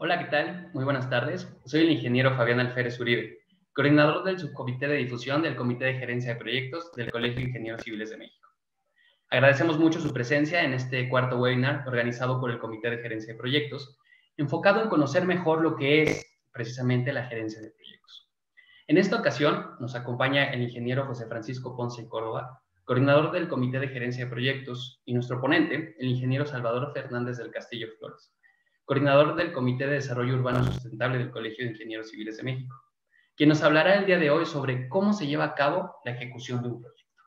Hola, ¿qué tal? Muy buenas tardes. Soy el ingeniero Fabián Alférez Uribe, coordinador del subcomité de difusión del Comité de Gerencia de Proyectos del Colegio de Ingenieros Civiles de México. Agradecemos mucho su presencia en este cuarto webinar organizado por el Comité de Gerencia de Proyectos, enfocado en conocer mejor lo que es precisamente la gerencia de proyectos. En esta ocasión nos acompaña el ingeniero José Francisco Ponce Córdoba, coordinador del Comité de Gerencia de Proyectos, y nuestro ponente, el ingeniero Salvador Fernández del Castillo Flores, coordinador del Comité de Desarrollo Urbano Sustentable del Colegio de Ingenieros Civiles de México, quien nos hablará el día de hoy sobre cómo se lleva a cabo la ejecución de un proyecto.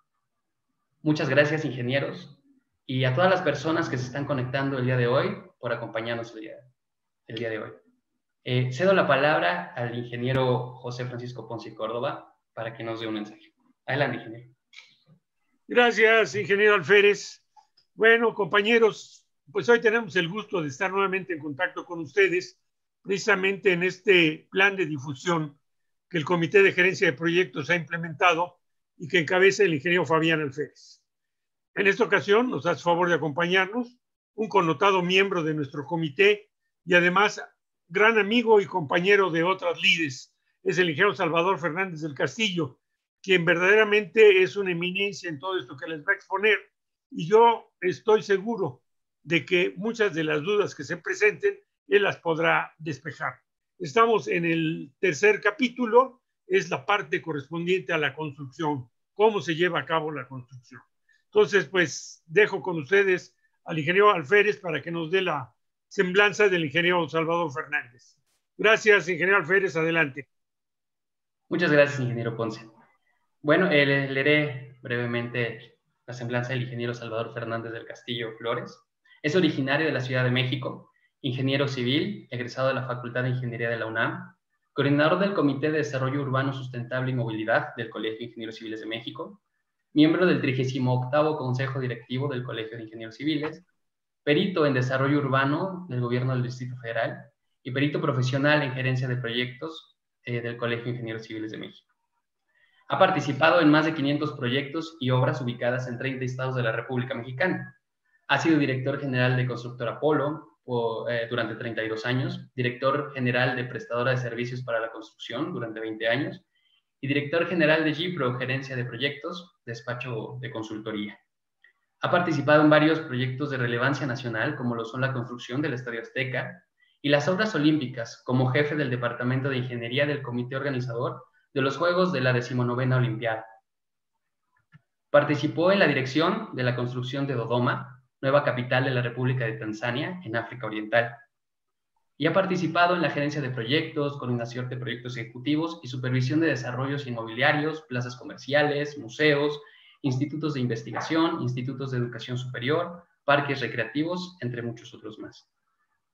Muchas gracias, ingenieros, y a todas las personas que se están conectando el día de hoy por acompañarnos el día de hoy. Cedo la palabra al ingeniero José Francisco Ponce Córdoba para que nos dé un mensaje. Adelante, ingeniero. Gracias, ingeniero Alférez. Bueno, compañeros, pues hoy tenemos el gusto de estar nuevamente en contacto con ustedes, precisamente en este plan de difusión que el Comité de Gerencia de Proyectos ha implementado y que encabeza el ingeniero Fabián Alférez. En esta ocasión nos hace favor de acompañarnos un connotado miembro de nuestro comité y además gran amigo y compañero de otras lides, es el ingeniero Salvador Fernández del Castillo, quien verdaderamente es una eminencia en todo esto que les va a exponer, y yo estoy seguro de que muchas de las dudas que se presenten, él las podrá despejar. Estamos en el tercer capítulo, es la parte correspondiente a la construcción, cómo se lleva a cabo la construcción. Entonces, pues, dejo con ustedes al ingeniero Alférez para que nos dé la semblanza del ingeniero Salvador Fernández. Gracias, ingeniero Alférez, adelante. Muchas gracias, ingeniero Ponce. Bueno, leeré brevemente la semblanza del ingeniero Salvador Fernández del Castillo Flores. Es originario de la Ciudad de México, ingeniero civil, egresado de la Facultad de Ingeniería de la UNAM, coordinador del Comité de Desarrollo Urbano Sustentable y Movilidad del Colegio de Ingenieros Civiles de México, miembro del 38º Consejo Directivo del Colegio de Ingenieros Civiles, perito en Desarrollo Urbano del Gobierno del Distrito Federal y perito profesional en Gerencia de Proyectos del Colegio de Ingenieros Civiles de México. Ha participado en más de 500 proyectos y obras ubicadas en 30 estados de la República Mexicana. Ha sido director general de Constructora Polo durante 32 años, director general de Prestadora de Servicios para la Construcción durante 20 años y director general de GIPRO, Gerencia de Proyectos, despacho de consultoría. Ha participado en varios proyectos de relevancia nacional, como lo son la construcción del Estadio Azteca y las obras olímpicas, como jefe del Departamento de Ingeniería del Comité Organizador de los Juegos de la 19ª Olimpiada. Participó en la dirección de la construcción de Dodoma, nueva capital de la República de Tanzania, en África Oriental. Y ha participado en la gerencia de proyectos, coordinación de proyectos ejecutivos y supervisión de desarrollos inmobiliarios, plazas comerciales, museos, institutos de investigación, institutos de educación superior, parques recreativos, entre muchos otros más.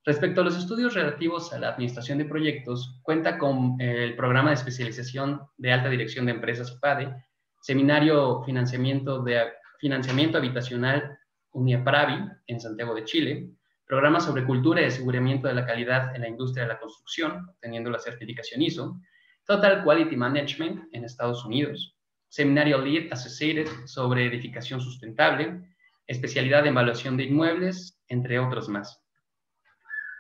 Respecto a los estudios relativos a la administración de proyectos, cuenta con el programa de especialización de alta dirección de empresas IPADE, seminario financiamiento habitacional UNIAPRAVI en Santiago de Chile, programa sobre cultura y aseguramiento de la calidad en la industria de la construcción, obteniendo la certificación ISO, Total Quality Management en Estados Unidos, seminario Lead Associated sobre edificación sustentable, especialidad en evaluación de inmuebles, entre otros más.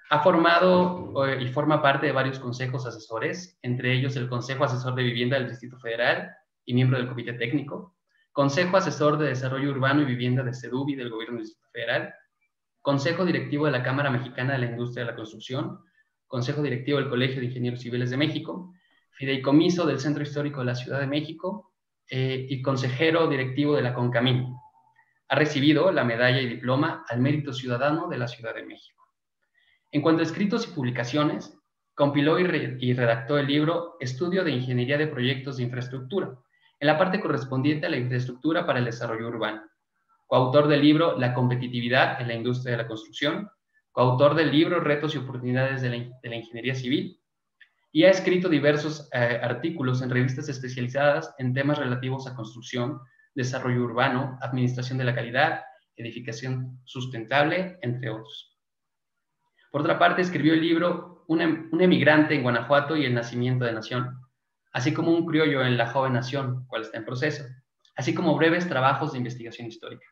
Ha formado y forma parte de varios consejos asesores, entre ellos el Consejo Asesor de Vivienda del Distrito Federal y miembro del Comité Técnico, Consejo Asesor de Desarrollo Urbano y Vivienda de CEDUBI del Gobierno del Distrito Federal, Consejo Directivo de la Cámara Mexicana de la Industria de la Construcción, Consejo Directivo del Colegio de Ingenieros Civiles de México, Fideicomiso del Centro Histórico de la Ciudad de México y consejero directivo de la CONCAMIN. Ha recibido la medalla y diploma al Mérito Ciudadano de la Ciudad de México. En cuanto a escritos y publicaciones, compiló y redactó el libro Estudio de Ingeniería de Proyectos de Infraestructura, en la parte correspondiente a la infraestructura para el desarrollo urbano. Coautor del libro La competitividad en la industria de la construcción, coautor del libro Retos y oportunidades de la ingeniería civil, y ha escrito diversos artículos en revistas especializadas en temas relativos a construcción, desarrollo urbano, administración de la calidad, edificación sustentable, entre otros. Por otra parte, escribió el libro Un emigrante en Guanajuato y el nacimiento de nación, así como Un criollo en la joven nación, cual está en proceso, así como breves trabajos de investigación histórica.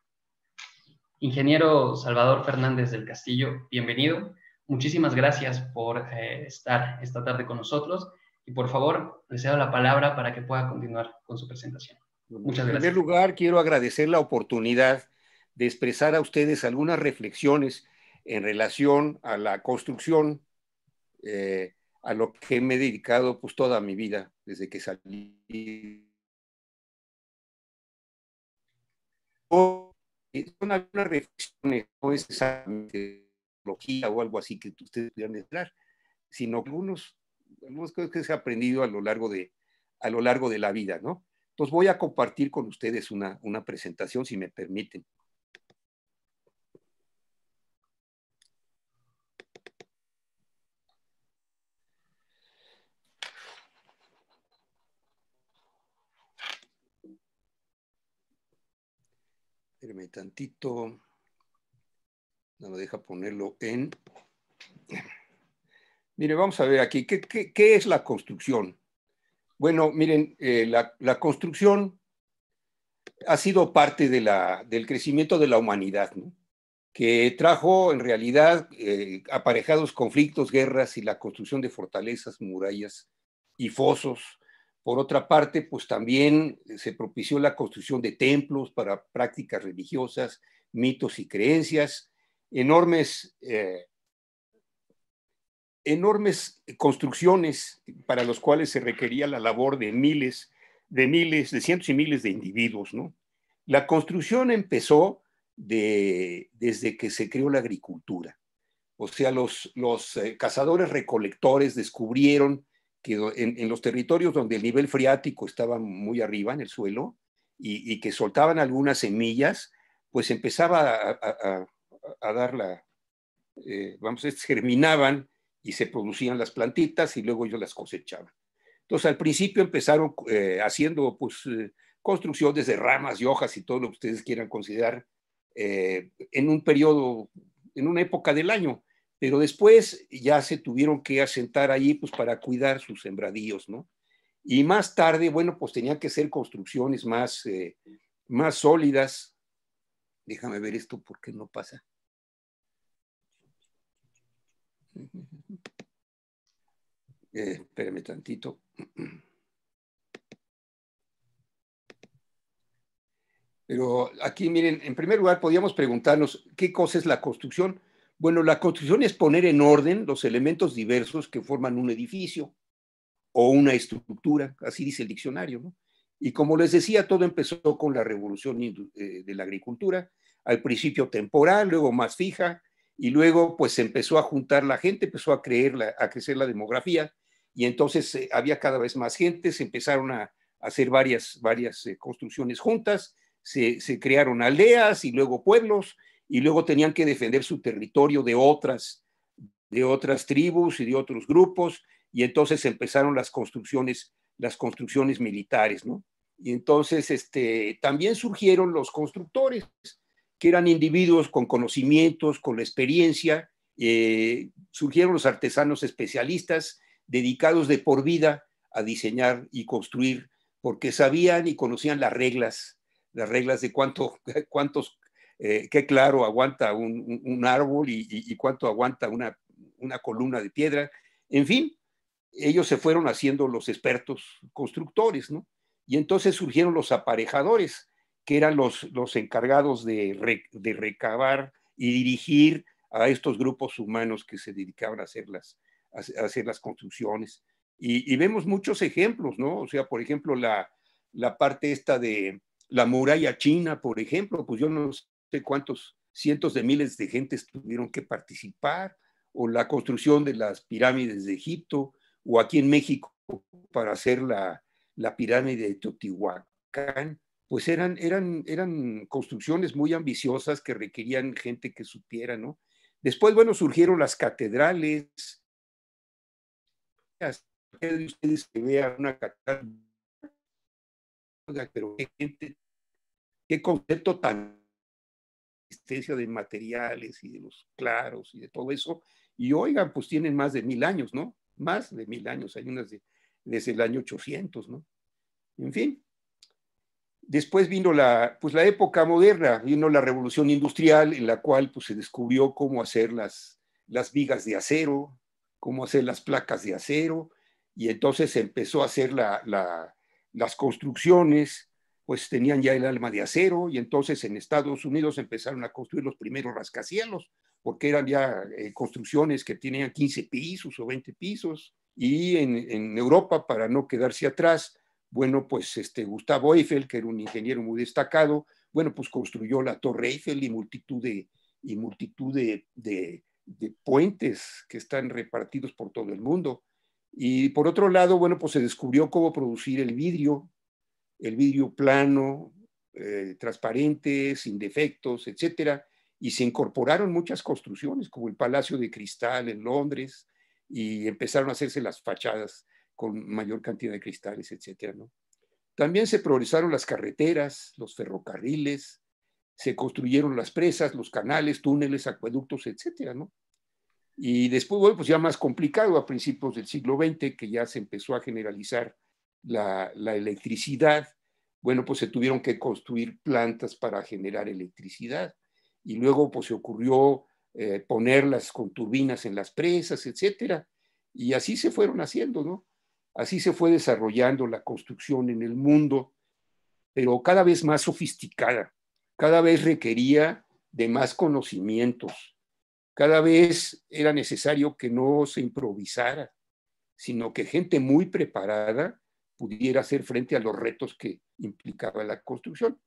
Ingeniero Salvador Fernández del Castillo, bienvenido. muchísimas gracias por estar esta tarde con nosotros y por favor, le cedo la palabra para que pueda continuar con su presentación. Muchas gracias. En primer lugar, quiero agradecer la oportunidad de expresar a ustedes algunas reflexiones en relación a la construcción, a lo que me he dedicado pues toda mi vida desde que salí. Son algunas reflexiones, no es exactamente teología o algo así que ustedes pudieran entrar, sino algunas cosas que se ha aprendido a lo largo de la vida, ¿no? Entonces voy a compartir con ustedes una presentación, si me permiten. Espérame tantito. No me deja ponerlo en... Mire, vamos a ver aquí, ¿qué es la construcción? Bueno, miren, la construcción ha sido parte del crecimiento de la humanidad, ¿no? Que trajo en realidad aparejados conflictos, guerras y la construcción de fortalezas, murallas y fosos. Por otra parte, pues también se propició la construcción de templos para prácticas religiosas, mitos y creencias, enormes construcciones para los cuales se requería la labor de de cientos y miles de individuos, ¿no? La construcción empezó desde que se creó la agricultura. O sea, los cazadores recolectores descubrieron que en los territorios donde el nivel freático estaba muy arriba en el suelo y que soltaban algunas semillas, pues empezaba a dar germinaban y se producían las plantitas y luego ellos las cosechaban. Entonces, al principio empezaron haciendo construcciones de ramas y hojas y todo lo que ustedes quieran considerar en un periodo, en una época del año, pero después ya se tuvieron que asentar allí pues, para cuidar sus sembradíos, ¿no? Y más tarde, bueno, pues tenían que ser construcciones más sólidas. Déjame ver esto, ¿por qué no pasa? Espérame tantito. Pero aquí, miren, en primer lugar, podríamos preguntarnos, ¿qué cosa es la construcción? Bueno, la construcción es poner en orden los elementos diversos que forman un edificio o una estructura, así dice el diccionario, ¿no? Y como les decía, todo empezó con la revolución de la agricultura, al principio temporal, luego más fija, y luego pues se empezó a juntar la gente, empezó a crecer la demografía, y entonces había cada vez más gente, se empezaron a hacer varias construcciones juntas, se crearon aldeas y luego pueblos, y luego tenían que defender su territorio de otras tribus y de otros grupos, y entonces empezaron las construcciones militares, ¿no? Y entonces también surgieron los constructores, que eran individuos con conocimientos, con la experiencia, surgieron los artesanos especialistas dedicados de por vida a diseñar y construir, porque sabían y conocían las reglas de qué claro aguanta un árbol y cuánto aguanta una columna de piedra. En fin, ellos se fueron haciendo los expertos constructores, ¿no? Y entonces surgieron los aparejadores, que eran los encargados de recabar y dirigir a estos grupos humanos que se dedicaban a hacer las construcciones. Y vemos muchos ejemplos, ¿no? O sea, por ejemplo, la parte esta de la muralla china, por ejemplo, pues yo no sé cuántos cientos de miles de gentes tuvieron que participar, o la construcción de las pirámides de Egipto, o aquí en México para hacer la pirámide de Teotihuacán, pues eran construcciones muy ambiciosas que requerían gente que supiera, ¿no? Después, bueno, surgieron las catedrales. Ustedes que vean una catedral, pero qué concepto tan existencia de materiales y de los claros y de todo eso. Y oigan, pues tienen más de 1000 años, ¿no? Más de 1000 años, hay unas desde el año 800, ¿no? En fin. Después vino la época moderna, vino la revolución industrial en la cual pues, se descubrió cómo hacer las las vigas de acero, cómo hacer las placas de acero, y entonces se empezó a hacer las construcciones, pues tenían ya el alma de acero, y entonces en Estados Unidos empezaron a construir los primeros rascacielos, porque eran ya construcciones que tenían 15 pisos o 20 pisos, y en Europa, para no quedarse atrás, bueno, pues Gustavo Eiffel, que era un ingeniero muy destacado, bueno, pues construyó la Torre Eiffel y multitud de puentes que están repartidos por todo el mundo. Y por otro lado, bueno, pues se descubrió cómo producir el vidrio plano, transparente, sin defectos, etcétera, y se incorporaron muchas construcciones, como el Palacio de Cristal en Londres, y empezaron a hacerse las fachadas con mayor cantidad de cristales, etcétera, ¿no? También se progresaron las carreteras, los ferrocarriles, se construyeron las presas, los canales, túneles, acueductos, etcétera, ¿no? Y después, bueno, pues ya más complicado, a principios del siglo XX, que ya se empezó a generalizar la electricidad, bueno, pues se tuvieron que construir plantas para generar electricidad. Y luego, pues se ocurrió ponerlas con turbinas en las presas, etcétera. Y así se fueron haciendo, ¿no? Así se fue desarrollando la construcción en el mundo, pero cada vez más sofisticada, cada vez requería de más conocimientos, cada vez era necesario que no se improvisara, sino que gente muy preparada pudiera hacer frente a los retos que implicaba la construcción.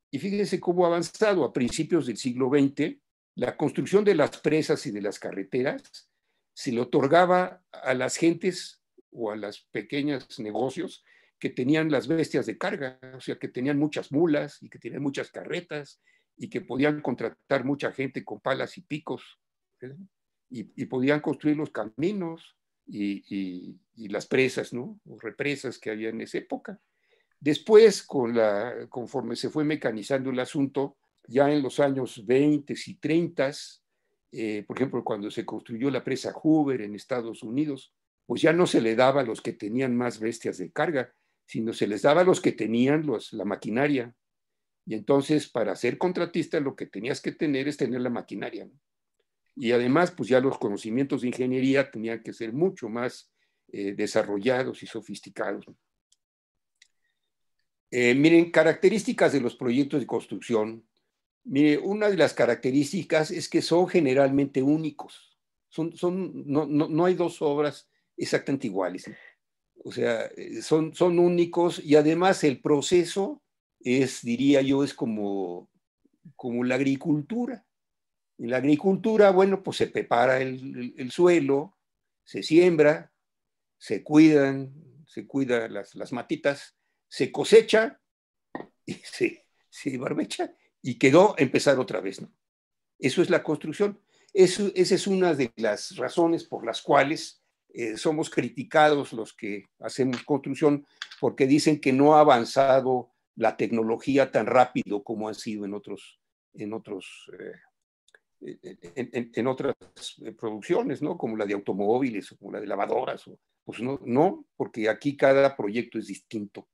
Y fíjense cómo ha avanzado. A principios del siglo XX, la construcción de las presas y de las carreteras se le otorgaba a las gentes o a los pequeños negocios que tenían las bestias de carga, o sea, que tenían muchas mulas y que tenían muchas carretas y que podían contratar mucha gente con palas y picos, ¿verdad? Y podían construir los caminos y las presas, ¿no? O represas que había en esa época. Después, conforme se fue mecanizando el asunto, ya en los años 20 y 30, por ejemplo, cuando se construyó la presa Hoover en Estados Unidos, pues ya no se le daba a los que tenían más bestias de carga, sino se les daba a los que tenían la maquinaria. Y entonces, para ser contratista, lo que tenías que tener es tener la maquinaria, ¿no? Y además, pues ya los conocimientos de ingeniería tenían que ser mucho más desarrollados y sofisticados. Miren, características de los proyectos de construcción. Mire, una de las características es que son generalmente únicos. No hay dos obras exactamente iguales, ¿no? O sea, son únicos y además el proceso es, diría yo, es como la agricultura. En la agricultura, bueno, pues se prepara el suelo, se siembra, se cuidan las matitas, se cosecha y se barbecha y quedó empezar otra vez, ¿no? Eso es la construcción. Esa es una de las razones por las cuales somos criticados los que hacemos construcción, porque dicen que no ha avanzado la tecnología tan rápido como han sido en otras producciones, ¿no? Como la de automóviles o como la de lavadoras. Pues no, porque aquí cada proyecto es distinto.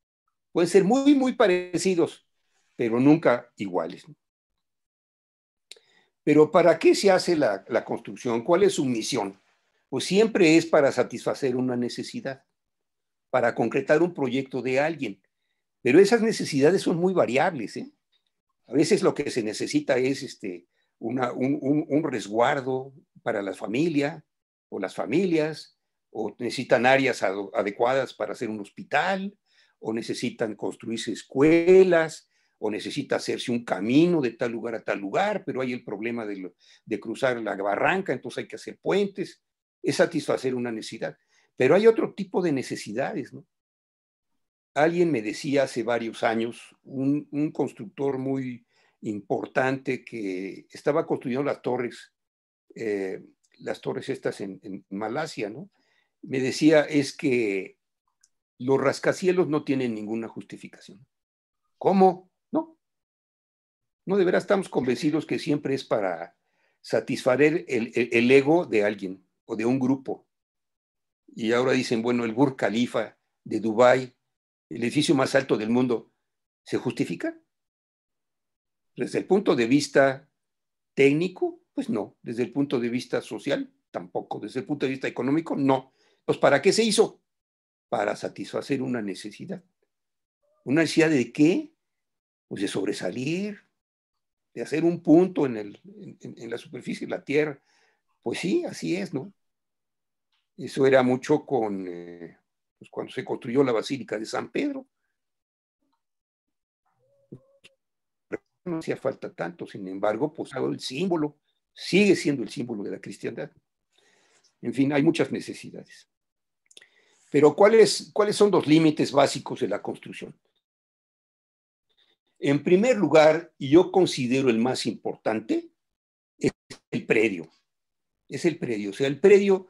Pueden ser muy, muy parecidos, pero nunca iguales, ¿no? Pero ¿para qué se hace la construcción? ¿Cuál es su misión? Pues siempre es para satisfacer una necesidad, para concretar un proyecto de alguien. Pero esas necesidades son muy variables, ¿eh? A veces lo que se necesita es un resguardo para la familia o las familias, o necesitan áreas adecuadas para hacer un hospital, o necesitan construirse escuelas, o necesita hacerse un camino de tal lugar a tal lugar, pero hay el problema de cruzar la barranca, entonces hay que hacer puentes. Es satisfacer una necesidad. Pero hay otro tipo de necesidades, ¿no? Alguien me decía hace varios años, un constructor muy importante que estaba construyendo las torres estas en Malasia, ¿no? Me decía, es que los rascacielos no tienen ninguna justificación. ¿Cómo? No, de veras estamos convencidos que siempre es para satisfacer el ego de alguien o de un grupo. Y ahora dicen, bueno, el Burj Khalifa de Dubái, el edificio más alto del mundo, ¿se justifica? Desde el punto de vista técnico, pues no. Desde el punto de vista social, tampoco. Desde el punto de vista económico, no. Pues, ¿para qué se hizo? Para satisfacer una necesidad. ¿Una necesidad de qué? Pues de sobresalir, de hacer un punto en la superficie de la Tierra. Pues sí, así es, ¿no? Eso era mucho pues cuando se construyó la Basílica de San Pedro. No hacía falta tanto, sin embargo, pues el símbolo sigue siendo el símbolo de la cristiandad. En fin, hay muchas necesidades. Pero ¿cuáles son los límites básicos de la construcción? En primer lugar, y yo considero el más importante, es el predio. Es el predio. O sea, el predio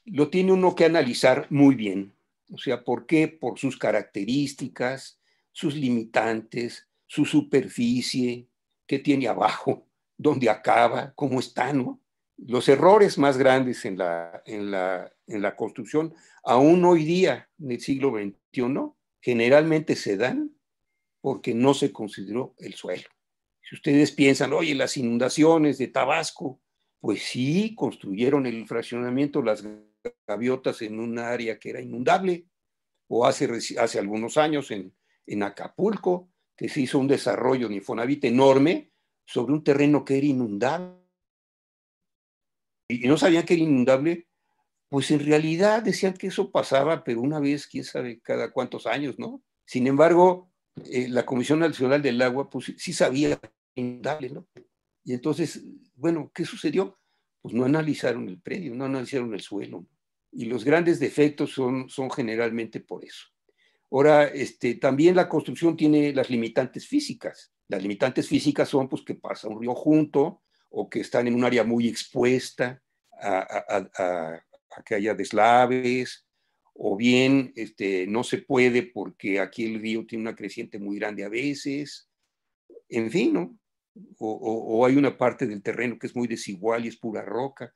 lo tiene uno que analizar muy bien. O sea, ¿por qué? Por sus características, sus limitantes, su superficie, qué tiene abajo, dónde acaba, cómo está, ¿no? Los errores más grandes en la construcción, aún hoy día, en el siglo XXI, generalmente se dan porque no se consideró el suelo. Si ustedes piensan, oye, las inundaciones de Tabasco, pues sí, construyeron el fraccionamiento Las Gaviotas en un área que era inundable, o hace algunos años en Acapulco, que se hizo un desarrollo de Infonavit enorme sobre un terreno que era inundable. Y no sabían que era inundable, pues en realidad decían que eso pasaba, pero una vez, quién sabe, cada cuántos años, ¿no? Sin embargo, la Comisión Nacional del Agua, pues sí sabía que era inundable, ¿no? Y entonces, bueno, ¿qué sucedió? Pues no analizaron el predio, no analizaron el suelo. Y los grandes defectos son generalmente por eso. Ahora, también la construcción tiene las limitantes físicas. Las limitantes físicas son pues, que pasa un río junto o que están en un área muy expuesta a que haya deslaves, o bien no se puede porque aquí el río tiene una creciente muy grande a veces. En fin, ¿no? O hay una parte del terreno que es muy desigual y es pura roca.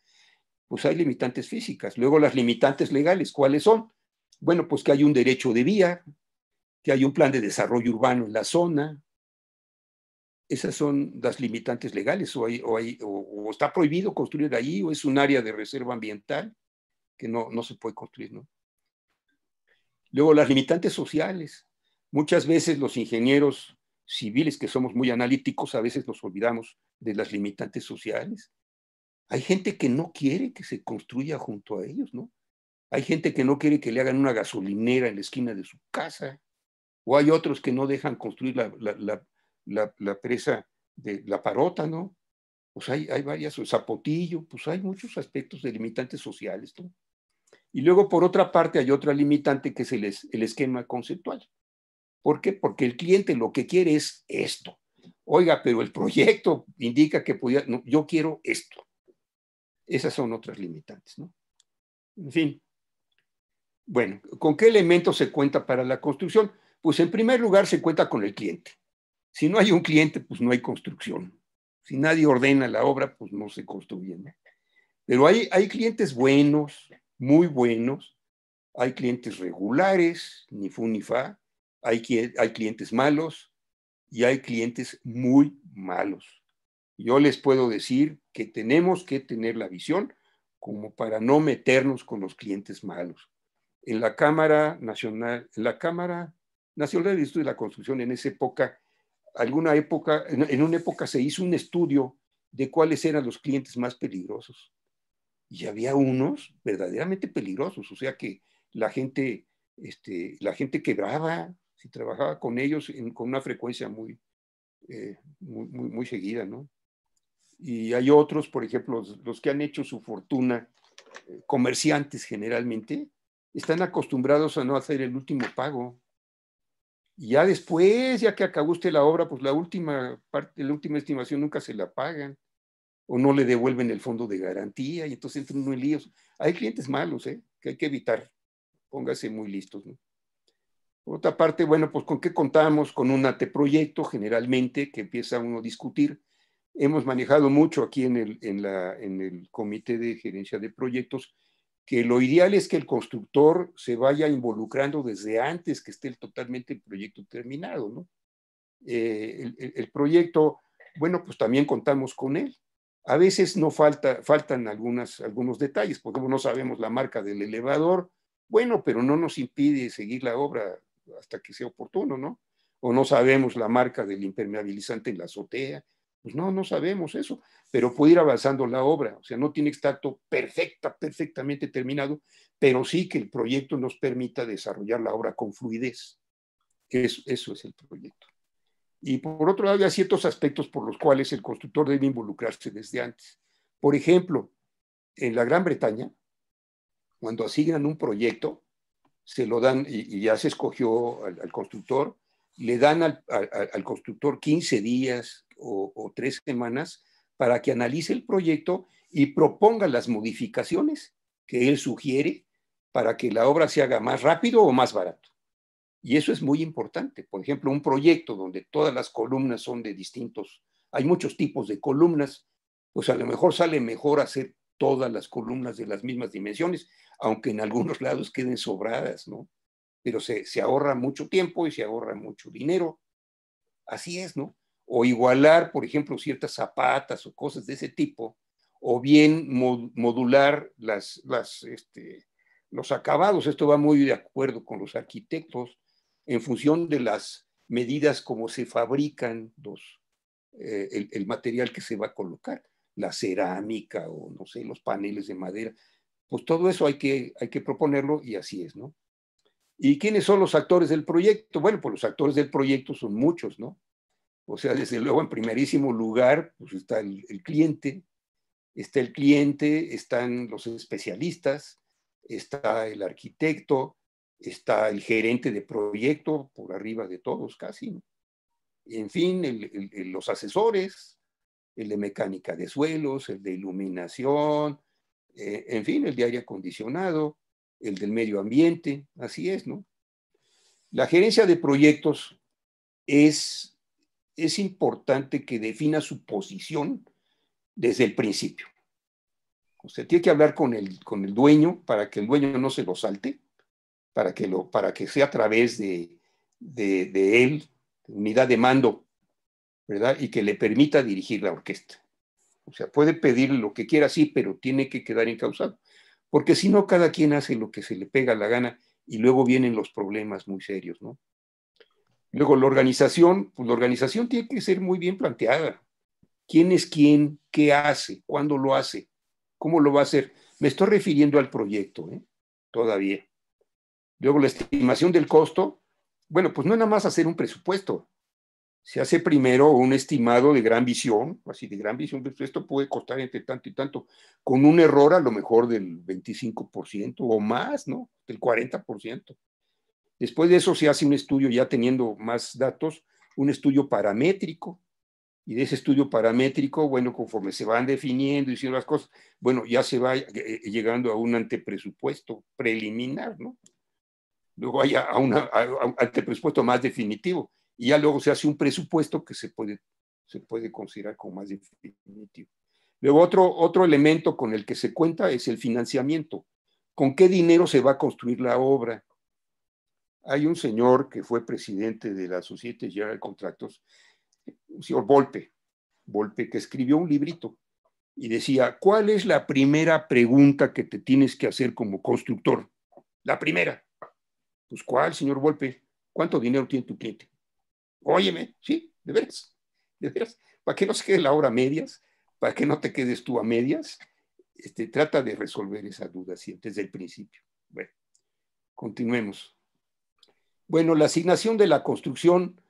Pues hay limitantes físicas. Luego las limitantes legales, ¿cuáles son? Bueno, pues que hay un derecho de vía, que hay un plan de desarrollo urbano en la zona. Esas son las limitantes legales, o está prohibido construir ahí, o es un área de reserva ambiental que no se puede construir, ¿no? Luego las limitantes sociales. Muchas veces los ingenieros civiles, que somos muy analíticos, a veces nos olvidamos de las limitantes sociales. Hay gente que no quiere que se construya junto a ellos, ¿no? Hay gente que no quiere que le hagan una gasolinera en la esquina de su casa, o hay otros que no dejan construir la presa de la Parota, ¿no? Pues hay varias, o Zapotillo, pues hay muchos aspectos de limitantes sociales, ¿no? Y luego, por otra parte, hay otra limitante que es el esquema conceptual. ¿Por qué? Porque el cliente lo que quiere es esto. Oiga, pero el proyecto indica que no, yo quiero esto. Esas son otras limitantes, ¿no? En fin. Bueno, ¿con qué elementos se cuenta para la construcción? Pues en primer lugar se cuenta con el cliente. Si no hay un cliente, pues no hay construcción. Si nadie ordena la obra, pues no se construye, ¿no? Pero hay clientes buenos, muy buenos, hay clientes regulares, ni fu ni fa, hay clientes malos y hay clientes muy malos. Yo les puedo decir que tenemos que tener la visión como para no meternos con los clientes malos. En la Cámara Nacional de Estudio de la Construcción, en esa época, en una época se hizo un estudio de cuáles eran los clientes más peligrosos. Y había unos verdaderamente peligrosos, o sea que la gente quebraba si trabajaba con ellos con una frecuencia muy seguida, ¿no? Y hay otros, por ejemplo, los que han hecho su fortuna, comerciantes generalmente, están acostumbrados a no hacer el último pago. Y ya después, ya que acabó usted la obra, pues la última estimación nunca se la pagan, o no le devuelven el fondo de garantía, y entonces entran uno en líos. Hay clientes malos, que hay que evitar. Póngase muy listos, ¿no? Por otra parte, bueno, pues ¿con qué contamos? Con un anteproyecto, generalmente, que empieza uno a discutir. Hemos manejado mucho aquí en el Comité de Gerencia de Proyectos, que lo ideal es que el constructor se vaya involucrando desde antes que esté totalmente el proyecto terminado, ¿no? El proyecto, bueno, pues también contamos con él. A veces faltan algunos detalles, porque no sabemos la marca del elevador, bueno, pero no nos impide seguir la obra hasta que sea oportuno, ¿no? O no sabemos la marca del impermeabilizante en la azotea, pues no sabemos eso, pero puede ir avanzando la obra, o sea, no tiene que estar todo perfectamente terminado, pero sí que el proyecto nos permita desarrollar la obra con fluidez. Eso es el proyecto. Y por otro lado, hay ciertos aspectos por los cuales el constructor debe involucrarse desde antes. Por ejemplo, en la Gran Bretaña, cuando asignan un proyecto, se lo dan y ya se escogió al constructor, le dan al constructor 15 días o 3 semanas para que analice el proyecto y proponga las modificaciones que él sugiere para que la obra se haga más rápido o más barato. Y eso es muy importante. Por ejemplo, un proyecto donde todas las columnas son de distintos, hay muchos tipos de columnas, pues a lo mejor sale mejor hacer todas las columnas de las mismas dimensiones, aunque en algunos lados queden sobradas, ¿no? Pero se ahorra mucho tiempo y se ahorra mucho dinero. Así es, ¿no? O igualar, por ejemplo, ciertas zapatas o cosas de ese tipo, o bien modular los acabados. Esto va muy de acuerdo con los arquitectos en función de las medidas como se fabrican el material que se va a colocar, la cerámica o no sé, los paneles de madera. Pues todo eso hay que proponerlo y así es, ¿no? ¿Y quiénes son los actores del proyecto? Bueno, pues los actores del proyecto son muchos, ¿no? O sea, desde luego, en primerísimo lugar, pues está el cliente, están los especialistas, está el arquitecto, está el gerente de proyecto, por arriba de todos casi, ¿no? En fin, los asesores, el de mecánica de suelos, el de iluminación, en fin, el de aire acondicionado, el del medio ambiente, así es, ¿no? La gerencia de proyectos es importante que defina su posición desde el principio. Usted tiene que hablar con el dueño para que el dueño no se lo salte, para que sea a través de él, unidad de mando, ¿verdad? Y que le permita dirigir la orquesta. O sea, puede pedir lo que quiera, sí, pero tiene que quedar encauzado. Porque si no, cada quien hace lo que se le pega la gana y luego vienen los problemas muy serios, ¿no? Luego, la organización tiene que ser muy bien planteada. ¿Quién es quién? ¿Qué hace? ¿Cuándo lo hace? ¿Cómo lo va a hacer? Me estoy refiriendo al proyecto, todavía. Luego, la estimación del costo. Bueno, pues no es nada más hacer un presupuesto. Se hace primero un estimado de gran visión, así de gran visión, pues esto puede costar entre tanto y tanto, con un error a lo mejor del 25% o más, ¿no? Del 40%. Después de eso se hace un estudio ya teniendo más datos, un estudio paramétrico, y de ese estudio paramétrico, bueno, conforme se van definiendo y diciendo las cosas, bueno, ya se va llegando a un antepresupuesto preliminar, ¿no? Luego hay a un antepresupuesto más definitivo, y ya luego se hace un presupuesto que se puede considerar como más definitivo. Luego otro elemento con el que se cuenta es el financiamiento. ¿Con qué dinero se va a construir la obra? Hay un señor que fue presidente de la Societe General Contractors, un señor Volpe, que escribió un librito y decía, ¿cuál es la primera pregunta que te tienes que hacer como constructor? La primera. Pues, ¿cuál, señor Volpe? ¿Cuánto dinero tiene tu cliente? Óyeme, sí, de veras, para que no se quede la obra a medias, para que no te quedes tú a medias, trata de resolver esa duda desde el principio. Bueno, continuemos. Bueno, la asignación de la construcción,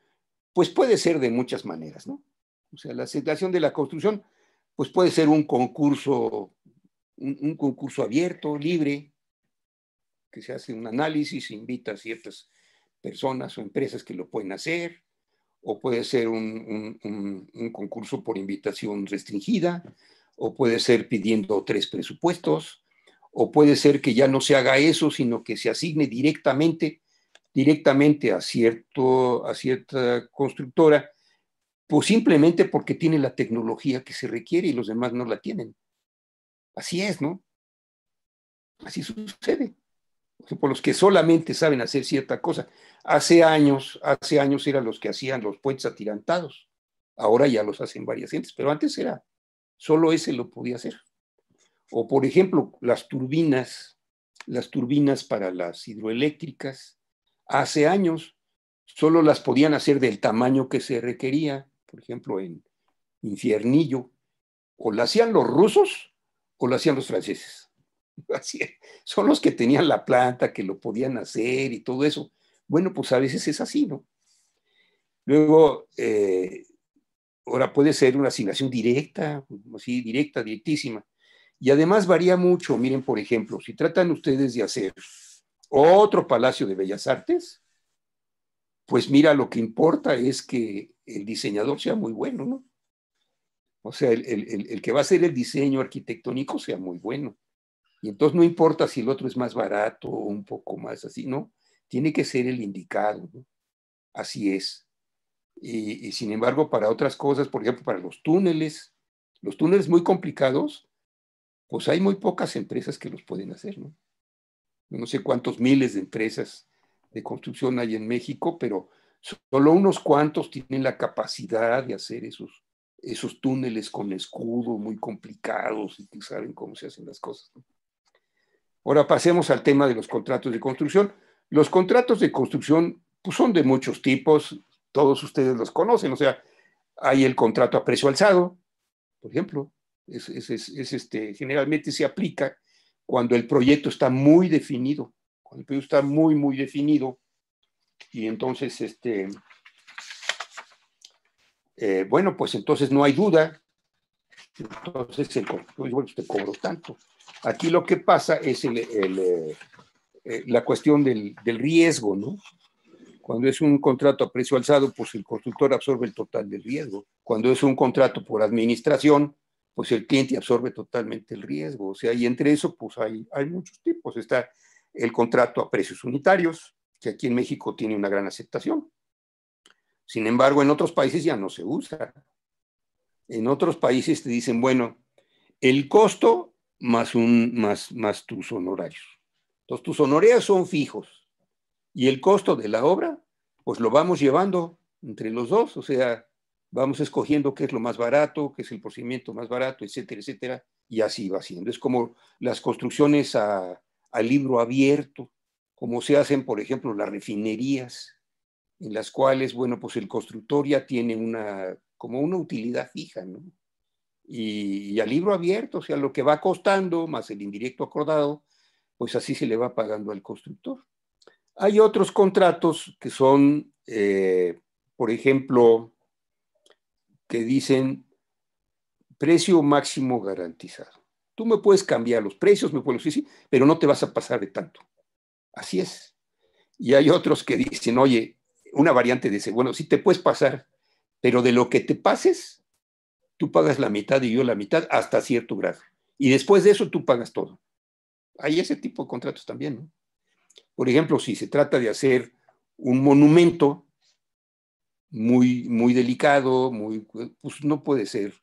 pues puede ser de muchas maneras, ¿no? O sea, la asignación de la construcción, pues puede ser un concurso abierto, libre, que se hace un análisis, se invita a ciertas personas o empresas que lo pueden hacer, o puede ser un concurso por invitación restringida, o puede ser pidiendo 3 presupuestos, o puede ser que ya no se haga eso, sino que se asigne directamente a cierta constructora, pues simplemente porque tiene la tecnología que se requiere y los demás no la tienen. Así es, ¿no? Así sucede. Por los que solamente saben hacer cierta cosa. Hace años eran los que hacían los puentes atirantados. Ahora ya los hacen varias gentes, pero antes era solo ese lo podía hacer. O, por ejemplo, las turbinas para las hidroeléctricas, hace años solo las podían hacer del tamaño que se requería, por ejemplo, en Infiernillo, o la hacían los rusos o la hacían los franceses. Así, son los que tenían la planta, que lo podían hacer y todo eso. Bueno, pues a veces es así, ¿no? Luego, ahora puede ser una asignación directa, así, directísima. Y además varía mucho. Miren, por ejemplo, si tratan ustedes de hacer otro Palacio de Bellas Artes, pues mira, lo que importa es que el diseñador sea muy bueno, ¿no? O sea, el que va a hacer el diseño arquitectónico sea muy bueno. Y entonces no importa si el otro es más barato o un poco más así, ¿no? Tiene que ser el indicado, ¿no? Así es. Y sin embargo, para otras cosas, por ejemplo, para los túneles muy complicados, pues hay muy pocas empresas que los pueden hacer, ¿no? No sé cuántos miles de empresas de construcción hay en México, pero solo unos cuantos tienen la capacidad de hacer esos túneles con escudo muy complicados y que saben cómo se hacen las cosas, ¿no? Ahora pasemos al tema de los contratos de construcción. Los contratos de construcción pues, son de muchos tipos, todos ustedes los conocen, o sea, hay el contrato a precio alzado, por ejemplo, generalmente se aplica cuando el proyecto está muy definido, cuando el proyecto está muy, muy definido, y entonces, bueno, pues entonces no hay duda, entonces bueno, te cobro tanto. Aquí lo que pasa es la cuestión del riesgo, ¿no? Cuando es un contrato a precio alzado, pues el constructor absorbe el total del riesgo. Cuando es un contrato por administración, pues el cliente absorbe totalmente el riesgo. O sea, y entre eso, pues hay muchos tipos. Está el contrato a precios unitarios, que aquí en México tiene una gran aceptación. Sin embargo, en otros países ya no se usa. En otros países te dicen, bueno, el costo más tus honorarios. Entonces, tus honorarios son fijos. Y el costo de la obra, pues lo vamos llevando entre los dos, o sea, vamos escogiendo qué es lo más barato, qué es el procedimiento más barato, etcétera, etcétera, y así va siendo. Es como las construcciones a libro abierto, como se hacen, por ejemplo, las refinerías, en las cuales, bueno, pues el constructor ya tiene como una utilidad fija, ¿no? Y a libro abierto, o sea, lo que va costando, más el indirecto acordado, pues así se le va pagando al constructor. Hay otros contratos que son, por ejemplo, que dicen precio máximo garantizado. Tú me puedes cambiar los precios, me puedes decir, sí, pero no te vas a pasar de tanto. Así es. Y hay otros que dicen, oye, una variante dice, bueno, sí te puedes pasar, pero de lo que te pases, tú pagas la mitad y yo la mitad hasta cierto grado. Y después de eso tú pagas todo. Hay ese tipo de contratos también, ¿no? Por ejemplo, si se trata de hacer un monumento muy, muy delicado, pues no puede ser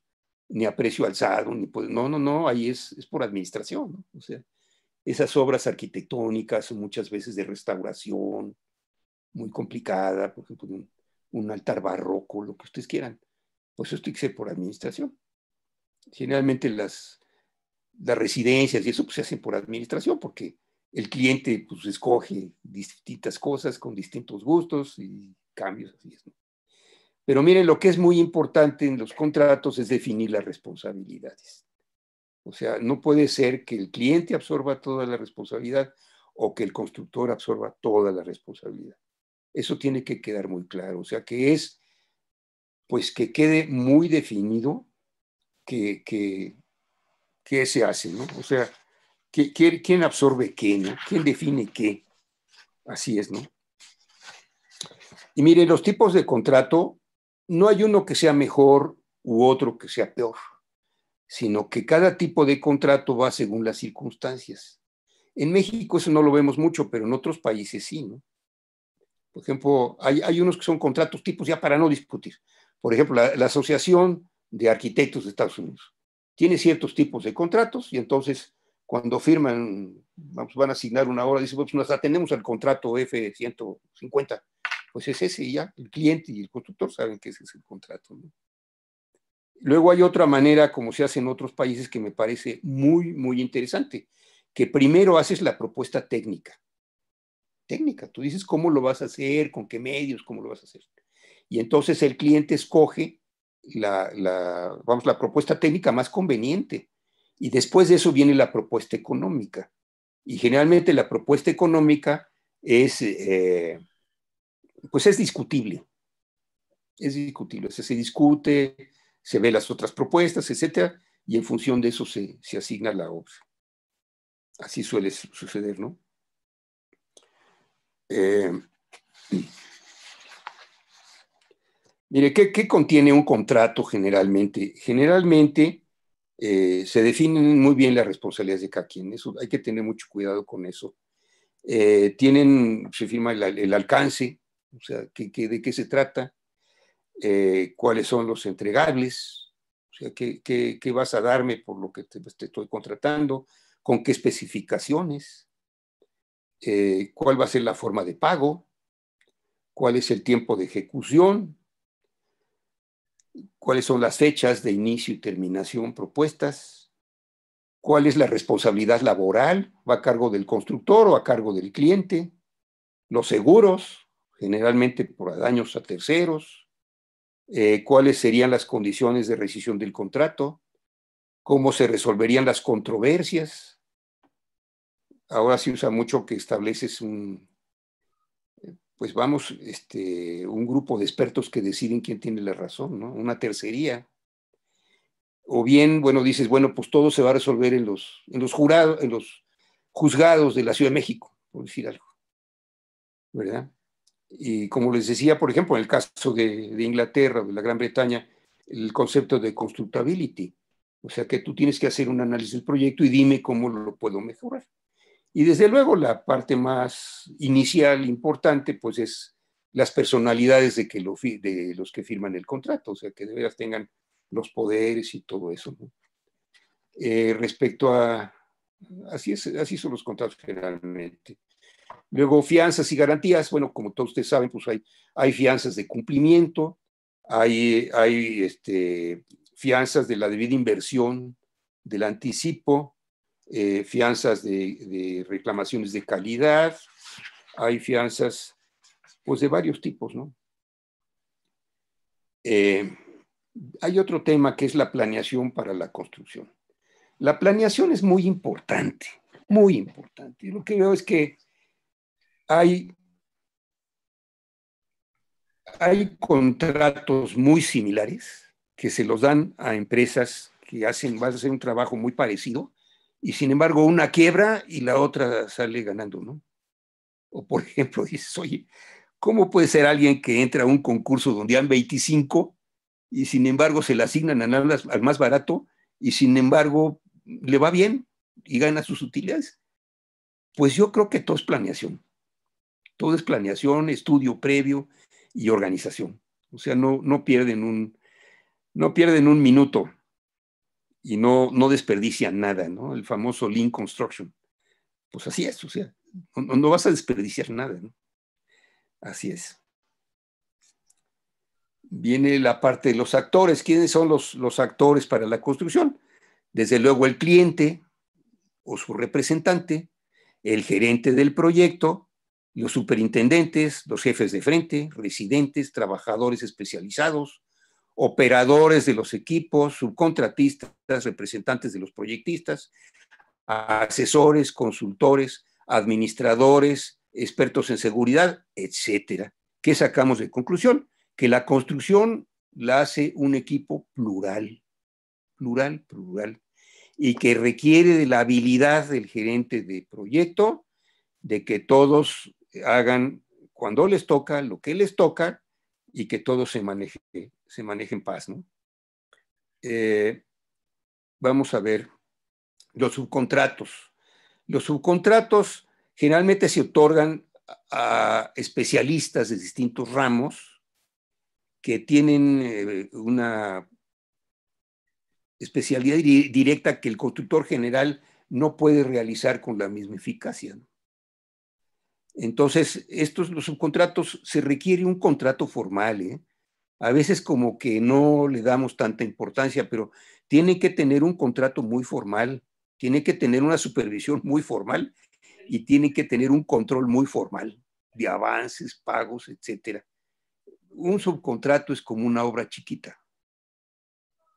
ni a precio alzado, no, ahí es por administración, ¿no? O sea, esas obras arquitectónicas son muchas veces de restauración, muy complicada, por ejemplo, un altar barroco, lo que ustedes quieran, pues eso tiene que ser por administración. Generalmente las residencias y eso pues, se hacen por administración porque el cliente pues escoge distintas cosas con distintos gustos y cambios, así es, ¿no? Pero miren, lo que es muy importante en los contratos es definir las responsabilidades. O sea, no puede ser que el cliente absorba toda la responsabilidad o que el constructor absorba toda la responsabilidad. Eso tiene que quedar muy claro. O sea, pues que quede muy definido qué se hace, ¿no? O sea, ¿quién absorbe qué, ¿no? ¿Quién define qué? Así es, ¿no? Y mire, los tipos de contrato, no hay uno que sea mejor u otro que sea peor, sino que cada tipo de contrato va según las circunstancias. En México eso no lo vemos mucho, pero en otros países sí, ¿no? Por ejemplo, hay unos que son contratos tipos ya para no discutir. Por ejemplo, la Asociación de Arquitectos de Estados Unidos tiene ciertos tipos de contratos y entonces cuando firman, van a asignar una hora, dicen, pues nos atenemos al contrato F-150. Pues es ese y ya, el cliente y el constructor saben que ese es el contrato, ¿no? Luego hay otra manera, como se hace en otros países, que me parece muy, muy interesante, que primero haces la propuesta técnica. Tú dices cómo lo vas a hacer, con qué medios, cómo lo vas a hacer. Y entonces el cliente escoge la propuesta técnica más conveniente. Y después de eso viene la propuesta económica. Y generalmente la propuesta económica pues es discutible. Es discutible. Se discute, se ve las otras propuestas, etcétera, y en función de eso se asigna la obra. Así suele suceder, ¿no? Mire, ¿qué contiene un contrato generalmente? Generalmente se definen muy bien las responsabilidades de cada quien. Eso, hay que tener mucho cuidado con eso. Se firma el alcance, o sea, de qué se trata, cuáles son los entregables, o sea, qué vas a darme por lo que te estoy contratando, con qué especificaciones, cuál va a ser la forma de pago, cuál es el tiempo de ejecución, cuáles son las fechas de inicio y terminación propuestas, cuál es la responsabilidad laboral, va a cargo del constructor o a cargo del cliente, los seguros, generalmente por daños a terceros, cuáles serían las condiciones de rescisión del contrato, cómo se resolverían las controversias. Ahora se usa mucho que estableces un grupo de expertos que deciden quién tiene la razón, ¿no? Una tercería. O bien, bueno, dices, bueno, pues todo se va a resolver en los juzgados de la Ciudad de México, por decir algo, ¿verdad? Y como les decía, por ejemplo, en el caso de Inglaterra, de la Gran Bretaña, el concepto de constructability, o sea que tú tienes que hacer un análisis del proyecto y dime cómo lo puedo mejorar. Y desde luego la parte más inicial, importante, pues es las personalidades de los que firman el contrato, o sea que de veras tengan los poderes y todo eso, ¿no? Respecto a, así son los contratos generalmente. Luego, fianzas y garantías, bueno, como todos ustedes saben, pues hay fianzas de cumplimiento, hay fianzas de la debida inversión, del anticipo, fianzas de reclamaciones de calidad, hay fianzas, pues, de varios tipos, ¿no? Hay otro tema que es la planeación para la construcción. La planeación es muy importante, muy importante. Lo que veo es que hay contratos muy similares que se los dan a empresas que van a hacer un trabajo muy parecido y sin embargo una quiebra y la otra sale ganando, ¿no? O por ejemplo dices, oye, ¿cómo puede ser alguien que entra a un concurso donde han 25 y sin embargo se le asignan al más barato y sin embargo le va bien y gana sus utilidades? Pues yo creo que todo es planeación. Todo es planeación, estudio previo y organización. O sea, no pierden un minuto y no desperdician nada, ¿no? El famoso Lean Construction. Pues así es, o sea, no vas a desperdiciar nada, ¿no? Así es. Viene la parte de los actores. ¿Quiénes son los actores para la construcción? Desde luego el cliente o su representante, el gerente del proyecto, los superintendentes, los jefes de frente, residentes, trabajadores especializados, operadores de los equipos, subcontratistas, representantes de los proyectistas, asesores, consultores, administradores, expertos en seguridad, etcétera. ¿Qué sacamos de conclusión? Que la construcción la hace un equipo plural, y que requiere de la habilidad del gerente de proyecto, de que todos hagan cuando les toca lo que les toca y que todo se maneje en paz, ¿no? Vamos a ver los subcontratos. Los subcontratos generalmente se otorgan a especialistas de distintos ramos que tienen una especialidad directa que el constructor general no puede realizar con la misma eficacia, ¿no? Entonces, los subcontratos, se requiere un contrato formal, A veces como que no le damos tanta importancia, pero tiene que tener un contrato muy formal, tiene que tener una supervisión muy formal y tiene que tener un control muy formal de avances, pagos, etcétera. Un subcontrato es como una obra chiquita.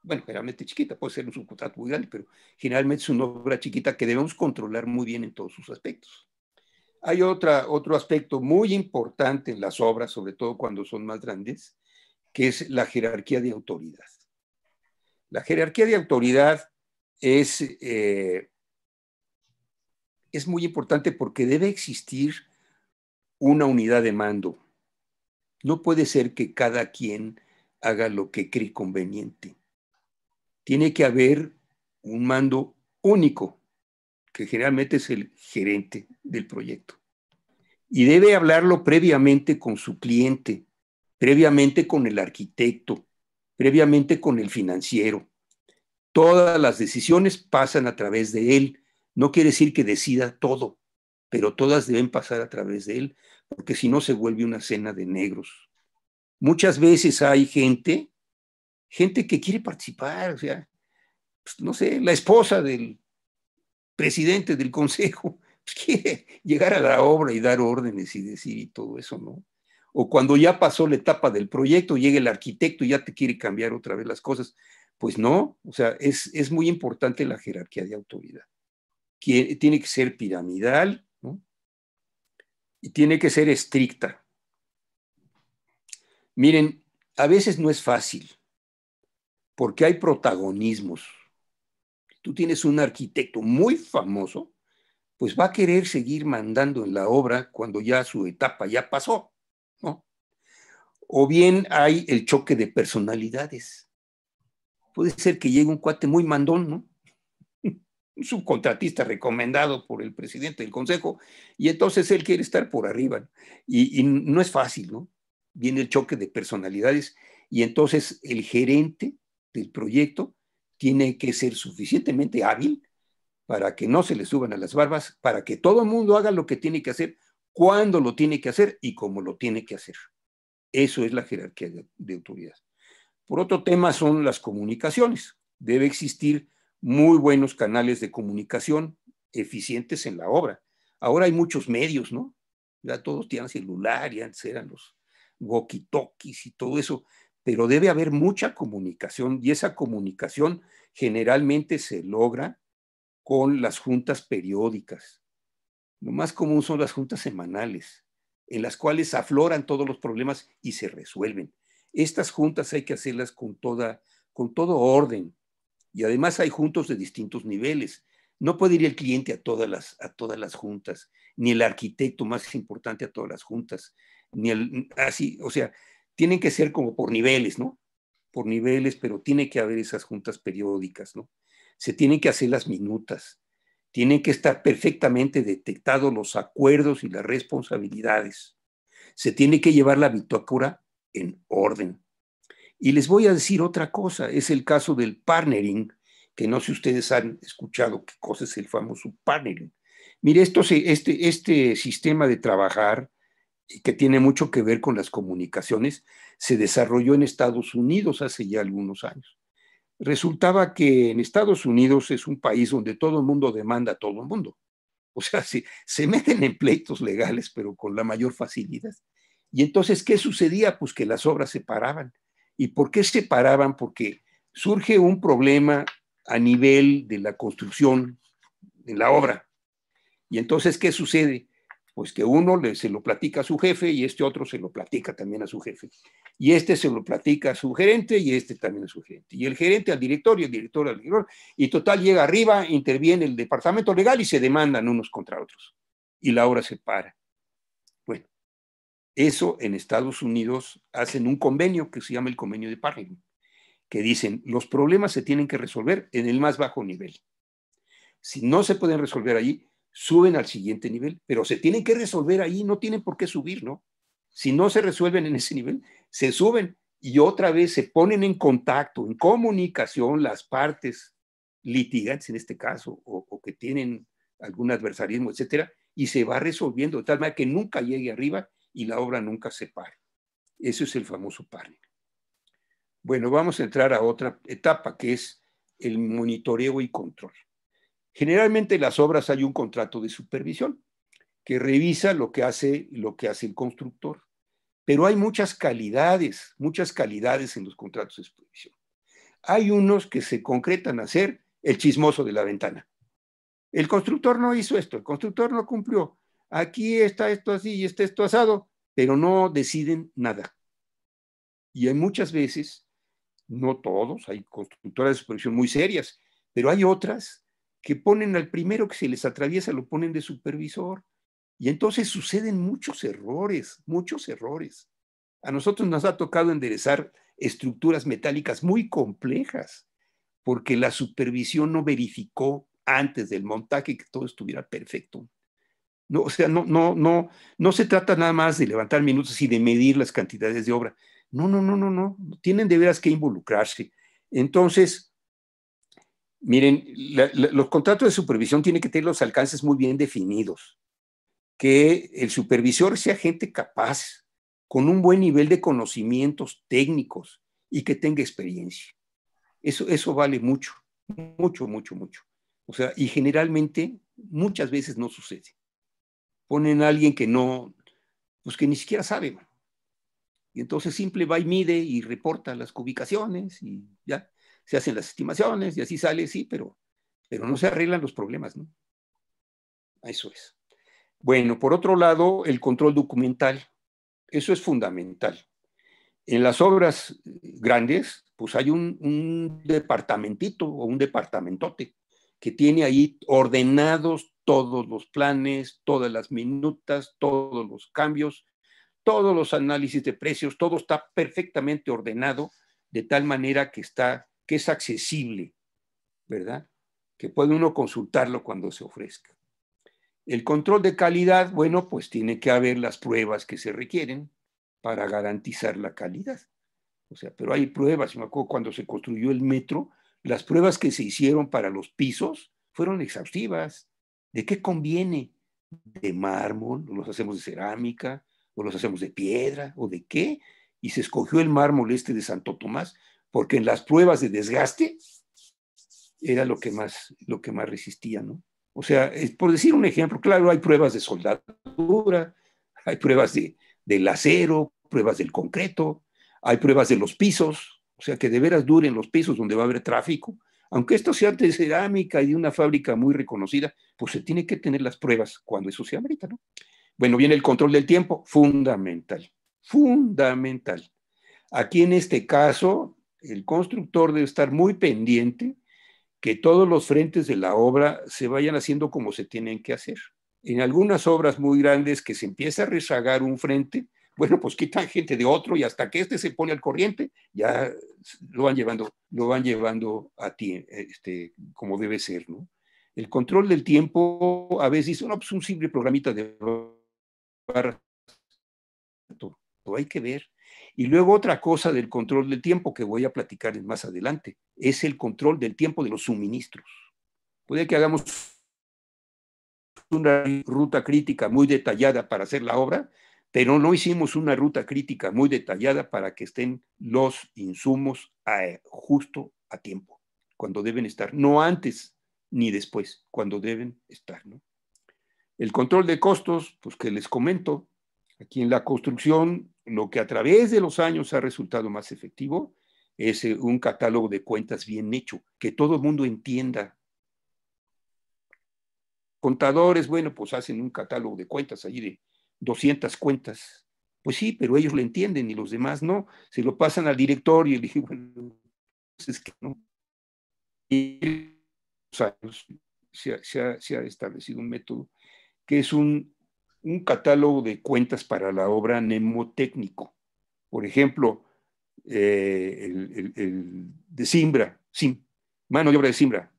Bueno, generalmente chiquita, puede ser un subcontrato muy grande, pero generalmente es una obra chiquita que debemos controlar muy bien en todos sus aspectos. Hay otro aspecto muy importante en las obras, sobre todo cuando son más grandes, que es la jerarquía de autoridad. La jerarquía de autoridad es muy importante porque debe existir una unidad de mando. No puede ser que cada quien haga lo que cree conveniente. Tiene que haber un mando único, que generalmente es el gerente del proyecto. Y debe hablarlo previamente con su cliente, previamente con el arquitecto, previamente con el financiero. Todas las decisiones pasan a través de él. No quiere decir que decida todo, pero todas deben pasar a través de él, porque si no se vuelve una cena de negros. Muchas veces hay gente que quiere participar, o sea, pues, no sé, la esposa del presidente del consejo pues, quiere llegar a la obra y dar órdenes y decir y todo eso, ¿no? O cuando ya pasó la etapa del proyecto, llega el arquitecto y ya te quiere cambiar otra vez las cosas. Pues no, o sea, es muy importante la jerarquía de autoridad. Tiene que ser piramidal, ¿no? Y tiene que ser estricta. Miren, a veces no es fácil, porque hay protagonismos. Tú tienes un arquitecto muy famoso, pues va a querer seguir mandando en la obra cuando ya su etapa ya pasó, ¿no? O bien hay el choque de personalidades. Puede ser que llegue un cuate muy mandón, ¿no? Un subcontratista recomendado por el presidente del consejo, y entonces él quiere estar por arriba. Y no es fácil, ¿no? Viene el choque de personalidades, y entonces el gerente del proyecto tiene que ser suficientemente hábil para que no se le suban a las barbas, para que todo el mundo haga lo que tiene que hacer, cuando lo tiene que hacer y cómo lo tiene que hacer. Eso es la jerarquía de autoridad. Por otro tema son las comunicaciones. Debe existir muy buenos canales de comunicación eficientes en la obra. Ahora hay muchos medios, ¿no? Ya todos tienen celular y antes eran los walkie-talkies y todo eso, pero debe haber mucha comunicación y esa comunicación generalmente se logra con las juntas periódicas. Lo más común son las juntas semanales, en las cuales afloran todos los problemas y se resuelven. Estas juntas hay que hacerlas con todo orden. Y además hay juntos de distintos niveles. No puede ir el cliente a todas las juntas, ni el arquitecto más importante a todas las juntas, ni así, o sea, tienen que ser como por niveles, ¿no? Por niveles, pero tiene que haber esas juntas periódicas, ¿no? Se tienen que hacer las minutas, tienen que estar perfectamente detectados los acuerdos y las responsabilidades. Se tiene que llevar la bitácora en orden. Y les voy a decir otra cosa, es el caso del partnering, que no sé si ustedes han escuchado qué cosa es el famoso partnering. Mire, este sistema de trabajar, que tiene mucho que ver con las comunicaciones, se desarrolló en Estados Unidos hace ya algunos años. Resultaba que en Estados Unidos es un país donde todo el mundo demanda a todo el mundo. O sea, se meten en pleitos legales, pero con la mayor facilidad. Y entonces, ¿qué sucedía? Pues que las obras se paraban. ¿Y por qué se paraban? Porque surge un problema a nivel de la construcción, de la obra. Y entonces, ¿qué sucede? Pues que uno se lo platica a su jefe y este otro se lo platica también a su jefe. Y este se lo platica a su gerente y este también a su gerente. Y el gerente al director y el director al director. Y total llega arriba, interviene el departamento legal y se demandan unos contra otros. Y la obra se para. Bueno, eso en Estados Unidos hacen un convenio que se llama el convenio de partnering, que dicen los problemas se tienen que resolver en el más bajo nivel. Si no se pueden resolver allí, suben al siguiente nivel, pero se tienen que resolver ahí, no tienen por qué subir, ¿no? Si no se resuelven en ese nivel, se suben y otra vez se ponen en contacto, en comunicación las partes litigantes en este caso, o que tienen algún adversarismo, etcétera, y se va resolviendo de tal manera que nunca llegue arriba y la obra nunca se pare. Eso es el famoso partnering. Bueno, vamos a entrar a otra etapa, que es el monitoreo y control. Generalmente en las obras hay un contrato de supervisión que revisa lo que hace el constructor. Pero hay muchas calidades en los contratos de supervisión. Hay unos que se concretan a ser el chismoso de la ventana. El constructor no hizo esto, el constructor no cumplió. Aquí está esto así y está esto asado, pero no deciden nada. Y hay muchas veces, no todos, hay constructoras de supervisión muy serias, pero hay otras que ponen al primero que se les atraviesa, lo ponen de supervisor. Y entonces suceden muchos errores, muchos errores. A nosotros nos ha tocado enderezar estructuras metálicas muy complejas, porque la supervisión no verificó antes del montaje que todo estuviera perfecto. No, o sea, no se trata nada más de levantar minutos y de medir las cantidades de obra. No. Tienen de veras que involucrarse. Entonces, miren, los contratos de supervisión tienen que tener los alcances muy bien definidos. Que el supervisor sea gente capaz, con un buen nivel de conocimientos técnicos y que tenga experiencia. Eso vale mucho. O sea, y generalmente, muchas veces no sucede. Ponen a alguien que no, pues que ni siquiera sabe. Y entonces simple va y mide y reporta las ubicaciones y ya se hacen las estimaciones y así sale, sí, pero no se arreglan los problemas, ¿no? Eso es. Bueno, por otro lado, el control documental. Eso es fundamental. En las obras grandes, pues hay un departamentito o un departamentote que tiene ahí ordenados todos los planes, todas las minutas, todos los cambios, todos los análisis de precios, todo está perfectamente ordenado de tal manera que es accesible, ¿verdad? Que puede uno consultarlo cuando se ofrezca. El control de calidad, bueno, pues tiene que haber las pruebas que se requieren para garantizar la calidad. O sea, pero hay pruebas, me acuerdo cuando se construyó el metro, las pruebas que se hicieron para los pisos fueron exhaustivas. ¿De qué conviene? ¿De mármol? ¿O los hacemos de cerámica? ¿O los hacemos de piedra? ¿O de qué? Y se escogió el mármol de Santo Tomás, porque en las pruebas de desgaste era lo que más resistía, ¿no? O sea, por decir un ejemplo, claro, hay pruebas de soldadura, hay pruebas del acero, pruebas del concreto, hay pruebas de los pisos, o sea, que de veras duren los pisos donde va a haber tráfico. Aunque esto sea de cerámica y de una fábrica muy reconocida, pues se tiene que tener las pruebas cuando eso se amerita, ¿no? Bueno, viene el control del tiempo, fundamental. Aquí en este caso, el constructor debe estar muy pendiente que todos los frentes de la obra se vayan haciendo como se tienen que hacer. En algunas obras muy grandes que se empieza a rezagar un frente, bueno, pues quitan gente de otro y hasta que se pone al corriente, ya lo van llevando a ti, como debe ser, ¿no? El control del tiempo, a veces dice, no, pues un simple programita de barra, todo hay que ver. Y luego otra cosa del control del tiempo que voy a platicar más adelante, es el control del tiempo de los suministros. Puede que hagamos una ruta crítica muy detallada para hacer la obra, pero no hicimos una ruta crítica muy detallada para que estén los insumos justo a tiempo, cuando deben estar, no antes ni después, cuando deben estar, ¿no? El control de costos, pues que les comento, aquí en la construcción, lo que a través de los años ha resultado más efectivo es un catálogo de cuentas bien hecho, que todo el mundo entienda. Contadores, bueno, pues hacen un catálogo de cuentas allí de 200 cuentas. Pues sí, pero ellos lo entienden y los demás no. Se lo pasan al director y le dije, bueno, pues es que no. Y años se ha establecido un método que es un catálogo de cuentas para la obra mnemotécnico. Por ejemplo, el de Simbra, mano de obra de Simbra,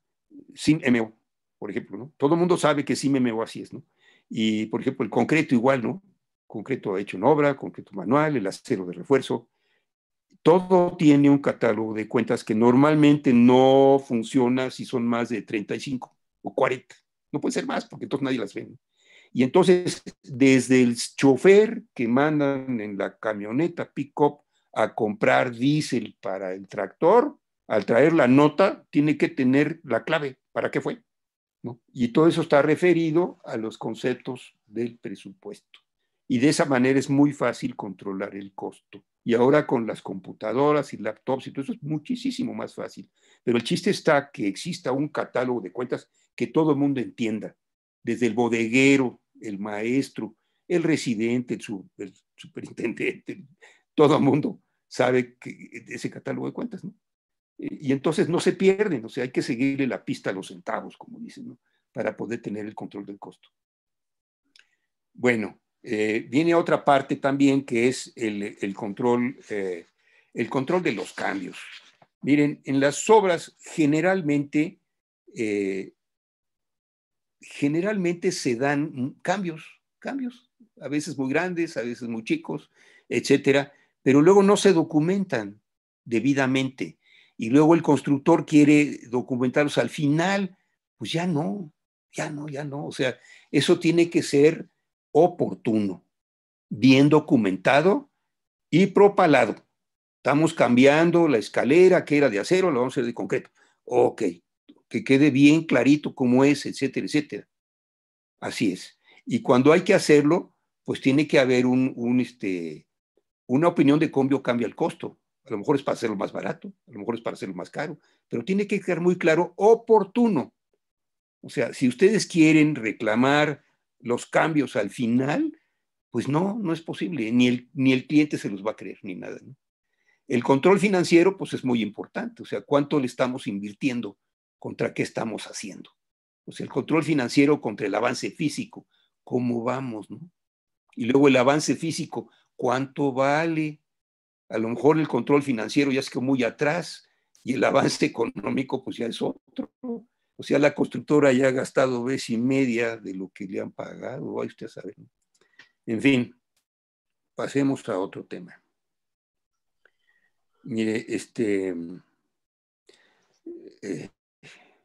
SIM-MO, por ejemplo, ¿no? Todo el mundo sabe que SIM-MO así es, ¿no? Y, por ejemplo, el concreto igual, ¿no? Concreto hecho en obra, concreto manual, el acero de refuerzo. Todo tiene un catálogo de cuentas que normalmente no funciona si son más de 35 o 40. No puede ser más porque entonces nadie las ve, ¿no? Y entonces, desde el chofer que mandan en la camioneta pick-up a comprar diésel para el tractor, al traer la nota, tiene que tener la clave. ¿Para qué fue? ¿No? Y todo eso está referido a los conceptos del presupuesto. Y de esa manera es muy fácil controlar el costo. Y ahora con las computadoras y laptops y todo eso es muchísimo más fácil. Pero el chiste está que exista un catálogo de cuentas que todo el mundo entienda. Desde el bodeguero, el maestro, el residente, el superintendente, todo el mundo sabe que ese catálogo de cuentas, ¿no? Y entonces no se pierden, o sea, hay que seguirle la pista a los centavos, como dicen, ¿no? Para poder tener el control del costo. Bueno, viene otra parte también que es el control de los cambios. Miren, en las obras generalmente se dan cambios, a veces muy grandes, a veces muy chicos, etcétera, pero luego no se documentan debidamente. Y luego el constructor quiere documentarlos al final, pues ya no. O sea, eso tiene que ser oportuno, bien documentado y propalado. Estamos cambiando la escalera que era de acero, la vamos a hacer de concreto. Ok, que quede bien clarito cómo es, etcétera, etcétera. Así es. Y cuando hay que hacerlo, pues tiene que haber una opinión de cómo cambia el costo. A lo mejor es para hacerlo más barato, a lo mejor es para hacerlo más caro, pero tiene que quedar muy claro, oportuno. O sea, si ustedes quieren reclamar los cambios al final, pues no es posible, ni el cliente se los va a creer, ni nada, ¿no? El control financiero, pues es muy importante, o sea, cuánto le estamos invirtiendo, contra qué estamos haciendo. O sea, el control financiero contra el avance físico, cómo vamos, ¿no? Y luego el avance físico, cuánto vale. A lo mejor el control financiero ya es que muy atrás y el avance económico pues ya es otro. O sea, la constructora ya ha gastado vez y media de lo que le han pagado, vaya usted a saber. En fin, pasemos a otro tema. Mire,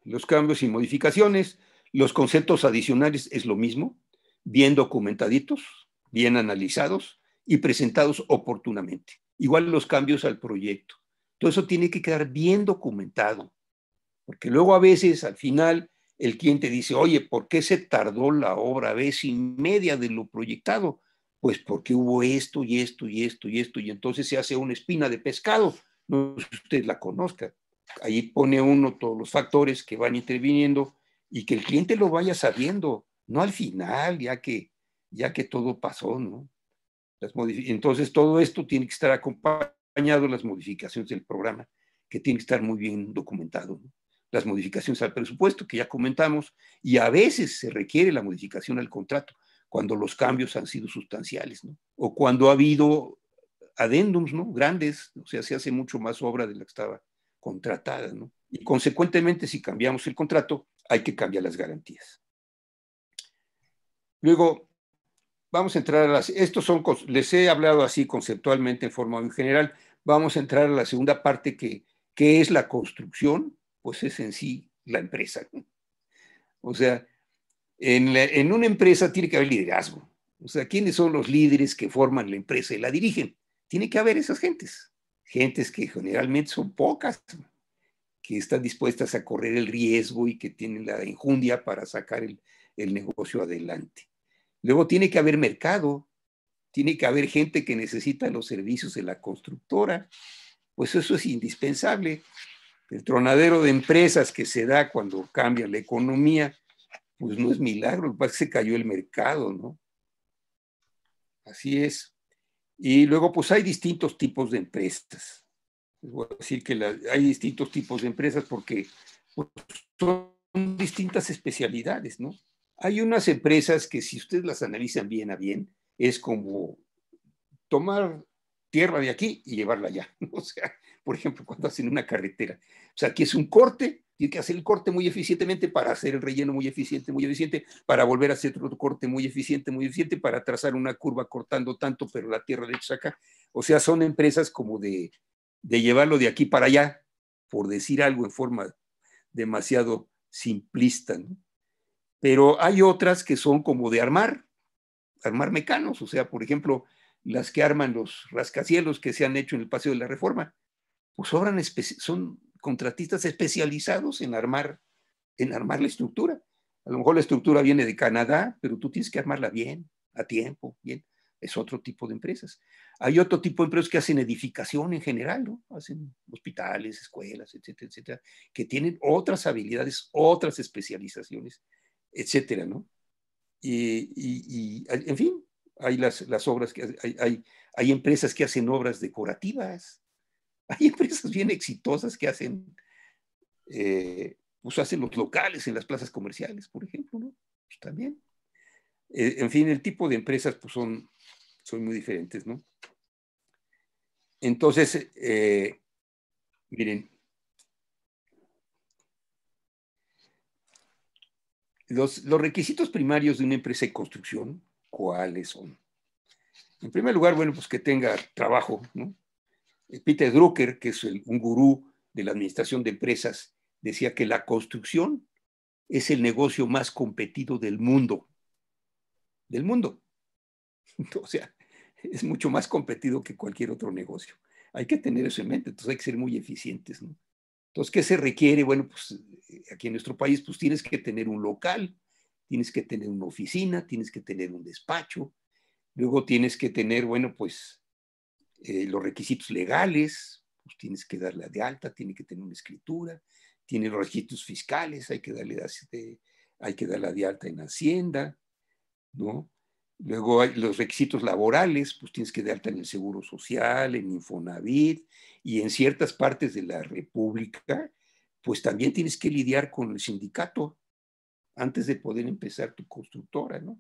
los cambios y modificaciones, los conceptos adicionales es lo mismo, bien documentaditos, bien analizados y presentados oportunamente. Igual los cambios al proyecto. Todo eso tiene que quedar bien documentado, porque luego a veces al final el cliente dice, oye, ¿por qué se tardó la obra vez y media de lo proyectado? Pues porque hubo esto y esto y esto y esto, y entonces se hace una espina de pescado. No sé si usted la conozca. Ahí pone uno todos los factores que van interviniendo y que el cliente lo vaya sabiendo, no al final, ya que todo pasó, ¿no? Entonces todo esto tiene que estar acompañado de las modificaciones del programa, que tiene que estar muy bien documentado, ¿no? Las modificaciones al presupuesto, que ya comentamos, y a veces se requiere la modificación al contrato, cuando los cambios han sido sustanciales, ¿no? O cuando ha habido adendums, ¿no? Grandes, o sea, se hace mucho más obra de la que estaba contratada, ¿no? Y consecuentemente, si cambiamos el contrato, hay que cambiar las garantías. Luego, vamos a entrar a les he hablado así conceptualmente en forma muy general, vamos a entrar a la segunda parte que es la construcción, pues es en sí la empresa, ¿no? O sea, en una empresa tiene que haber liderazgo. O sea, ¿quiénes son los líderes que forman la empresa y la dirigen? Tiene que haber esas gentes que generalmente son pocas, que están dispuestas a correr el riesgo y que tienen la enjundia para sacar el negocio adelante. Luego tiene que haber mercado, tiene que haber gente que necesita los servicios de la constructora, pues eso es indispensable. El tronadero de empresas que se da cuando cambia la economía, pues no es milagro, lo que pasa es que se cayó el mercado, ¿no? Así es. Y luego, pues hay distintos tipos de empresas. Les voy a decir que hay distintos tipos de empresas porque pues, son distintas especialidades, ¿no? Hay unas empresas que si ustedes las analizan bien a bien, es como tomar tierra de aquí y llevarla allá. O sea, por ejemplo, cuando hacen una carretera. O sea, aquí es un corte, tiene que hacer el corte muy eficientemente para hacer el relleno muy eficiente, para volver a hacer otro corte muy eficiente, para trazar una curva cortando tanto, pero la tierra de acá. O sea, son empresas como de llevarlo de aquí para allá, por decir algo en forma demasiado simplista, ¿no? Pero hay otras que son como de armar mecanos, o sea, por ejemplo, las que arman los rascacielos que se han hecho en el Paseo de la Reforma, pues son contratistas especializados en armar la estructura. A lo mejor la estructura viene de Canadá, pero tú tienes que armarla bien, a tiempo, bien. Es otro tipo de empresas. Hay otro tipo de empresas que hacen edificación en general, ¿no? Hacen hospitales, escuelas, etcétera, etcétera, que tienen otras habilidades, otras especializaciones, etcétera, ¿no? Y en fin, hay las obras que hay empresas que hacen obras decorativas, hay empresas bien exitosas que hacen, pues hacen los locales en las plazas comerciales, por ejemplo, ¿no? Pues también. En fin, el tipo de empresas pues son muy diferentes, ¿no? Entonces, miren, los requisitos primarios de una empresa de construcción, ¿cuáles son? En primer lugar, bueno, pues que tenga trabajo, ¿no? Peter Drucker, que es un gurú de la administración de empresas, decía que la construcción es el negocio más competido del mundo. Del mundo. O sea, es mucho más competido que cualquier otro negocio. Hay que tener eso en mente, entonces hay que ser muy eficientes, ¿no? Entonces, ¿qué se requiere? Bueno, pues aquí en nuestro país, pues tienes que tener un local, tienes que tener una oficina, tienes que tener un despacho, luego tienes que tener, bueno, pues los requisitos legales, pues tienes que darla de alta, tiene que tener una escritura, tiene los requisitos fiscales, hay que darla de alta en Hacienda, ¿no? Luego hay los requisitos laborales, pues tienes que dar alta en el Seguro Social, en Infonavit, y en ciertas partes de la República, pues también tienes que lidiar con el sindicato antes de poder empezar tu constructora, ¿no?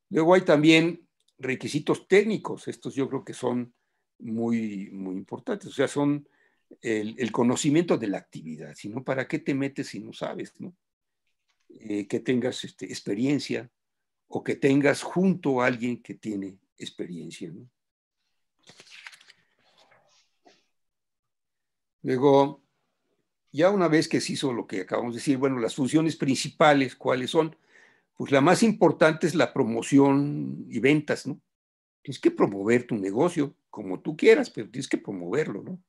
Luego hay también requisitos técnicos, estos yo creo que son muy, muy importantes, o sea, son el conocimiento de la actividad, si no, ¿para qué te metes si no sabes, ¿no? Que tengas experiencia, o que tengas junto a alguien que tiene experiencia, ¿no? Luego, ya una vez que se hizo lo que acabamos de decir, bueno, las funciones principales, ¿cuáles son? Pues la más importante es la promoción y ventas, ¿no? Tienes que promover tu negocio como tú quieras, pero tienes que promoverlo, ¿no?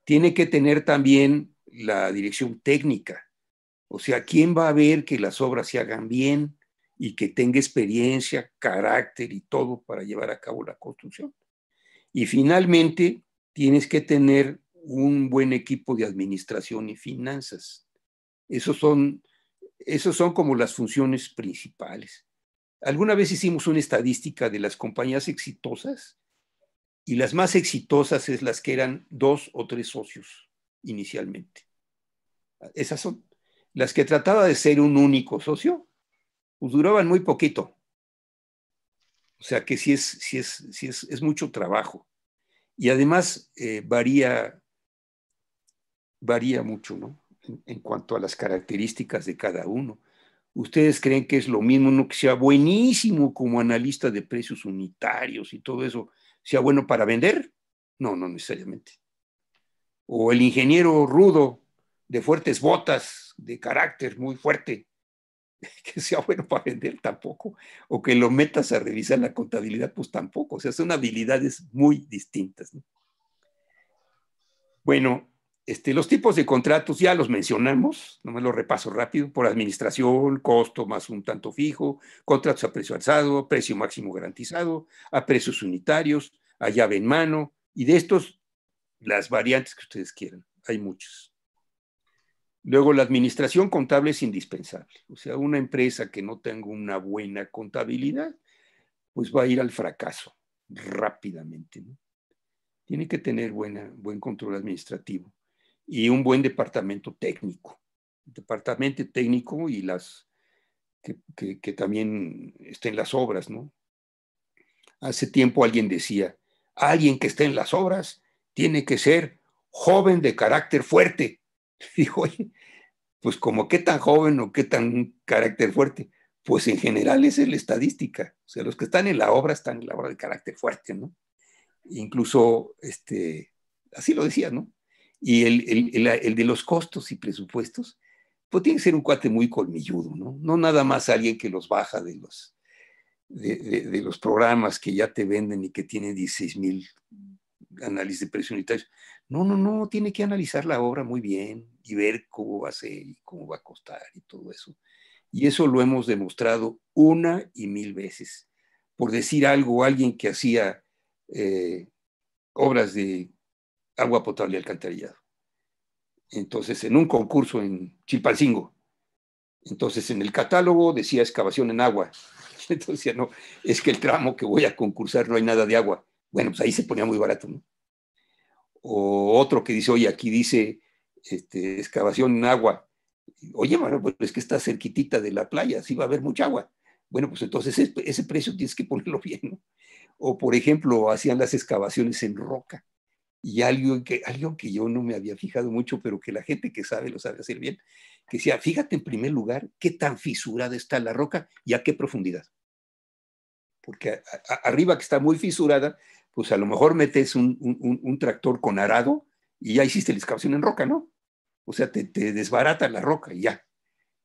Tiene que tener también la dirección técnica, o sea, ¿quién va a ver que las obras se hagan bien y que tenga experiencia, carácter y todo para llevar a cabo la construcción? Y finalmente, tienes que tener un buen equipo de administración y finanzas. Esos son como las funciones principales. Alguna vez hicimos una estadística de las compañías exitosas y las más exitosas es las que eran 2 o 3 socios inicialmente. Esas son. Las que trataba de ser un único socio, pues duraban muy poquito. O sea que sí es mucho trabajo. Y además varía mucho, ¿no? En cuanto a las características de cada uno. ¿Ustedes creen que es lo mismo uno que sea buenísimo como analista de precios unitarios y todo eso, sea bueno para vender? No, no necesariamente. O el ingeniero rudo de fuertes botas, de carácter muy fuerte, que sea bueno para vender tampoco. O que lo metas a revisar la contabilidad, pues tampoco. O sea, son habilidades muy distintas, ¿no? Bueno, los tipos de contratos ya los mencionamos, nomás lo repaso rápido: por administración, costo más un tanto fijo, contratos a precio alzado, precio máximo garantizado, a precios unitarios, a llave en mano, y de estos, las variantes que ustedes quieran, hay muchos. Luego, la administración contable es indispensable, o sea, una empresa que no tenga una buena contabilidad, pues va a ir al fracaso rápidamente, ¿no? Tiene que tener buen control administrativo y un buen departamento técnico. Departamento técnico y las que también está en las obras, ¿no? Hace tiempo alguien decía, alguien que esté en las obras tiene que ser joven de carácter fuerte. Dijo, oye, pues como qué tan joven o qué tan carácter fuerte. Pues en general esa es la estadística. O sea, los que están en la obra están en la obra de carácter fuerte, ¿no? Incluso, así lo decía, ¿no? Y el de los costos y presupuestos, pues tiene que ser un cuate muy colmilludo, ¿no? No nada más alguien que los baja de los programas que ya te venden y que tienen 16,000 análisis de precios unitarios. No, tiene que analizar la obra muy bien y ver cómo va a ser y cómo va a costar y todo eso. Y eso lo hemos demostrado 1,000 veces. Por decir algo, alguien que hacía obras de agua potable y alcantarillado. Entonces, en un concurso en Chilpancingo, entonces en el catálogo decía excavación en agua. Entonces decía, no, es que el tramo que voy a concursar no hay nada de agua. Bueno, pues ahí se ponía muy barato, ¿no? O otro que dice, oye, aquí dice excavación en agua. Oye, bueno, pues es que está cerquitita de la playa, sí va a haber mucha agua. Bueno, pues entonces ese precio tienes que ponerlo bien, ¿no? O, por ejemplo, hacían las excavaciones en roca. Y algo que yo no me había fijado mucho, pero que la gente que sabe lo sabe hacer bien, que decía, fíjate en primer lugar qué tan fisurada está la roca y a qué profundidad. Porque arriba que está muy fisurada, pues a lo mejor metes un tractor con arado y ya hiciste la excavación en roca, ¿no? O sea, te desbarata la roca y ya.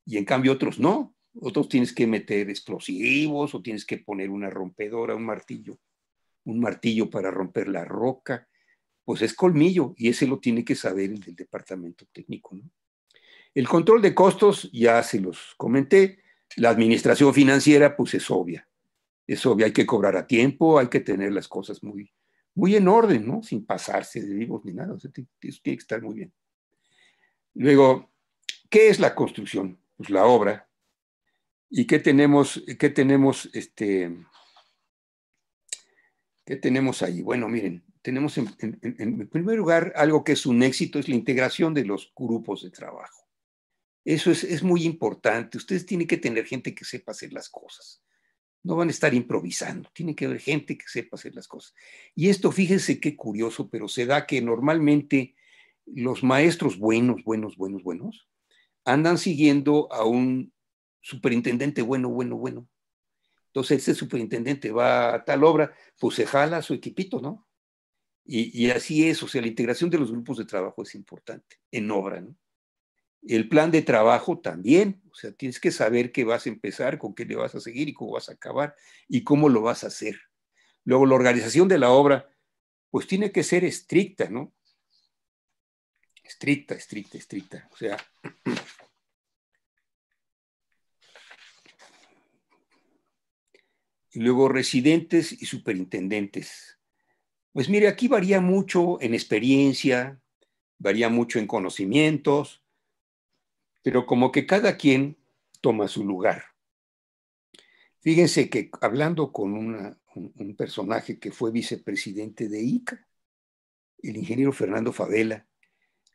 Y en cambio otros no. Otros tienes que meter explosivos o tienes que poner una rompedora, un martillo para romper la roca. Pues es colmillo y ese lo tiene que saber el del departamento técnico, ¿no? El control de costos, ya se los comenté. La administración financiera, pues es obvia. Es obvio, hay que cobrar a tiempo, hay que tener las cosas muy, muy en orden, ¿no? Sin pasarse de vivos ni nada. O sea, eso tiene que estar muy bien. Luego, ¿qué es la construcción? Pues la obra. ¿Y qué tenemos ahí? Bueno, miren, tenemos en primer lugar algo que es un éxito, es la integración de los grupos de trabajo. Eso es muy importante. Ustedes tienen que tener gente que sepa hacer las cosas. No van a estar improvisando, tiene que haber gente que sepa hacer las cosas. Y esto, fíjense qué curioso, pero se da que normalmente los maestros buenos, andan siguiendo a un superintendente bueno. Entonces, ese superintendente va a tal obra, pues se jala a su equipito, ¿no? Y así es, o sea, la integración de los grupos de trabajo es importante en obra, ¿no? El plan de trabajo también, o sea, tienes que saber qué vas a empezar, con qué le vas a seguir y cómo vas a acabar y cómo lo vas a hacer. Luego, la organización de la obra, pues tiene que ser estricta, ¿no? Estricta. O sea, y luego residentes y superintendentes. Pues mire, aquí varía mucho en experiencia, varía mucho en conocimientos, pero como que cada quien toma su lugar. Fíjense que hablando con un personaje que fue vicepresidente de ICA, el ingeniero Fernando Favela,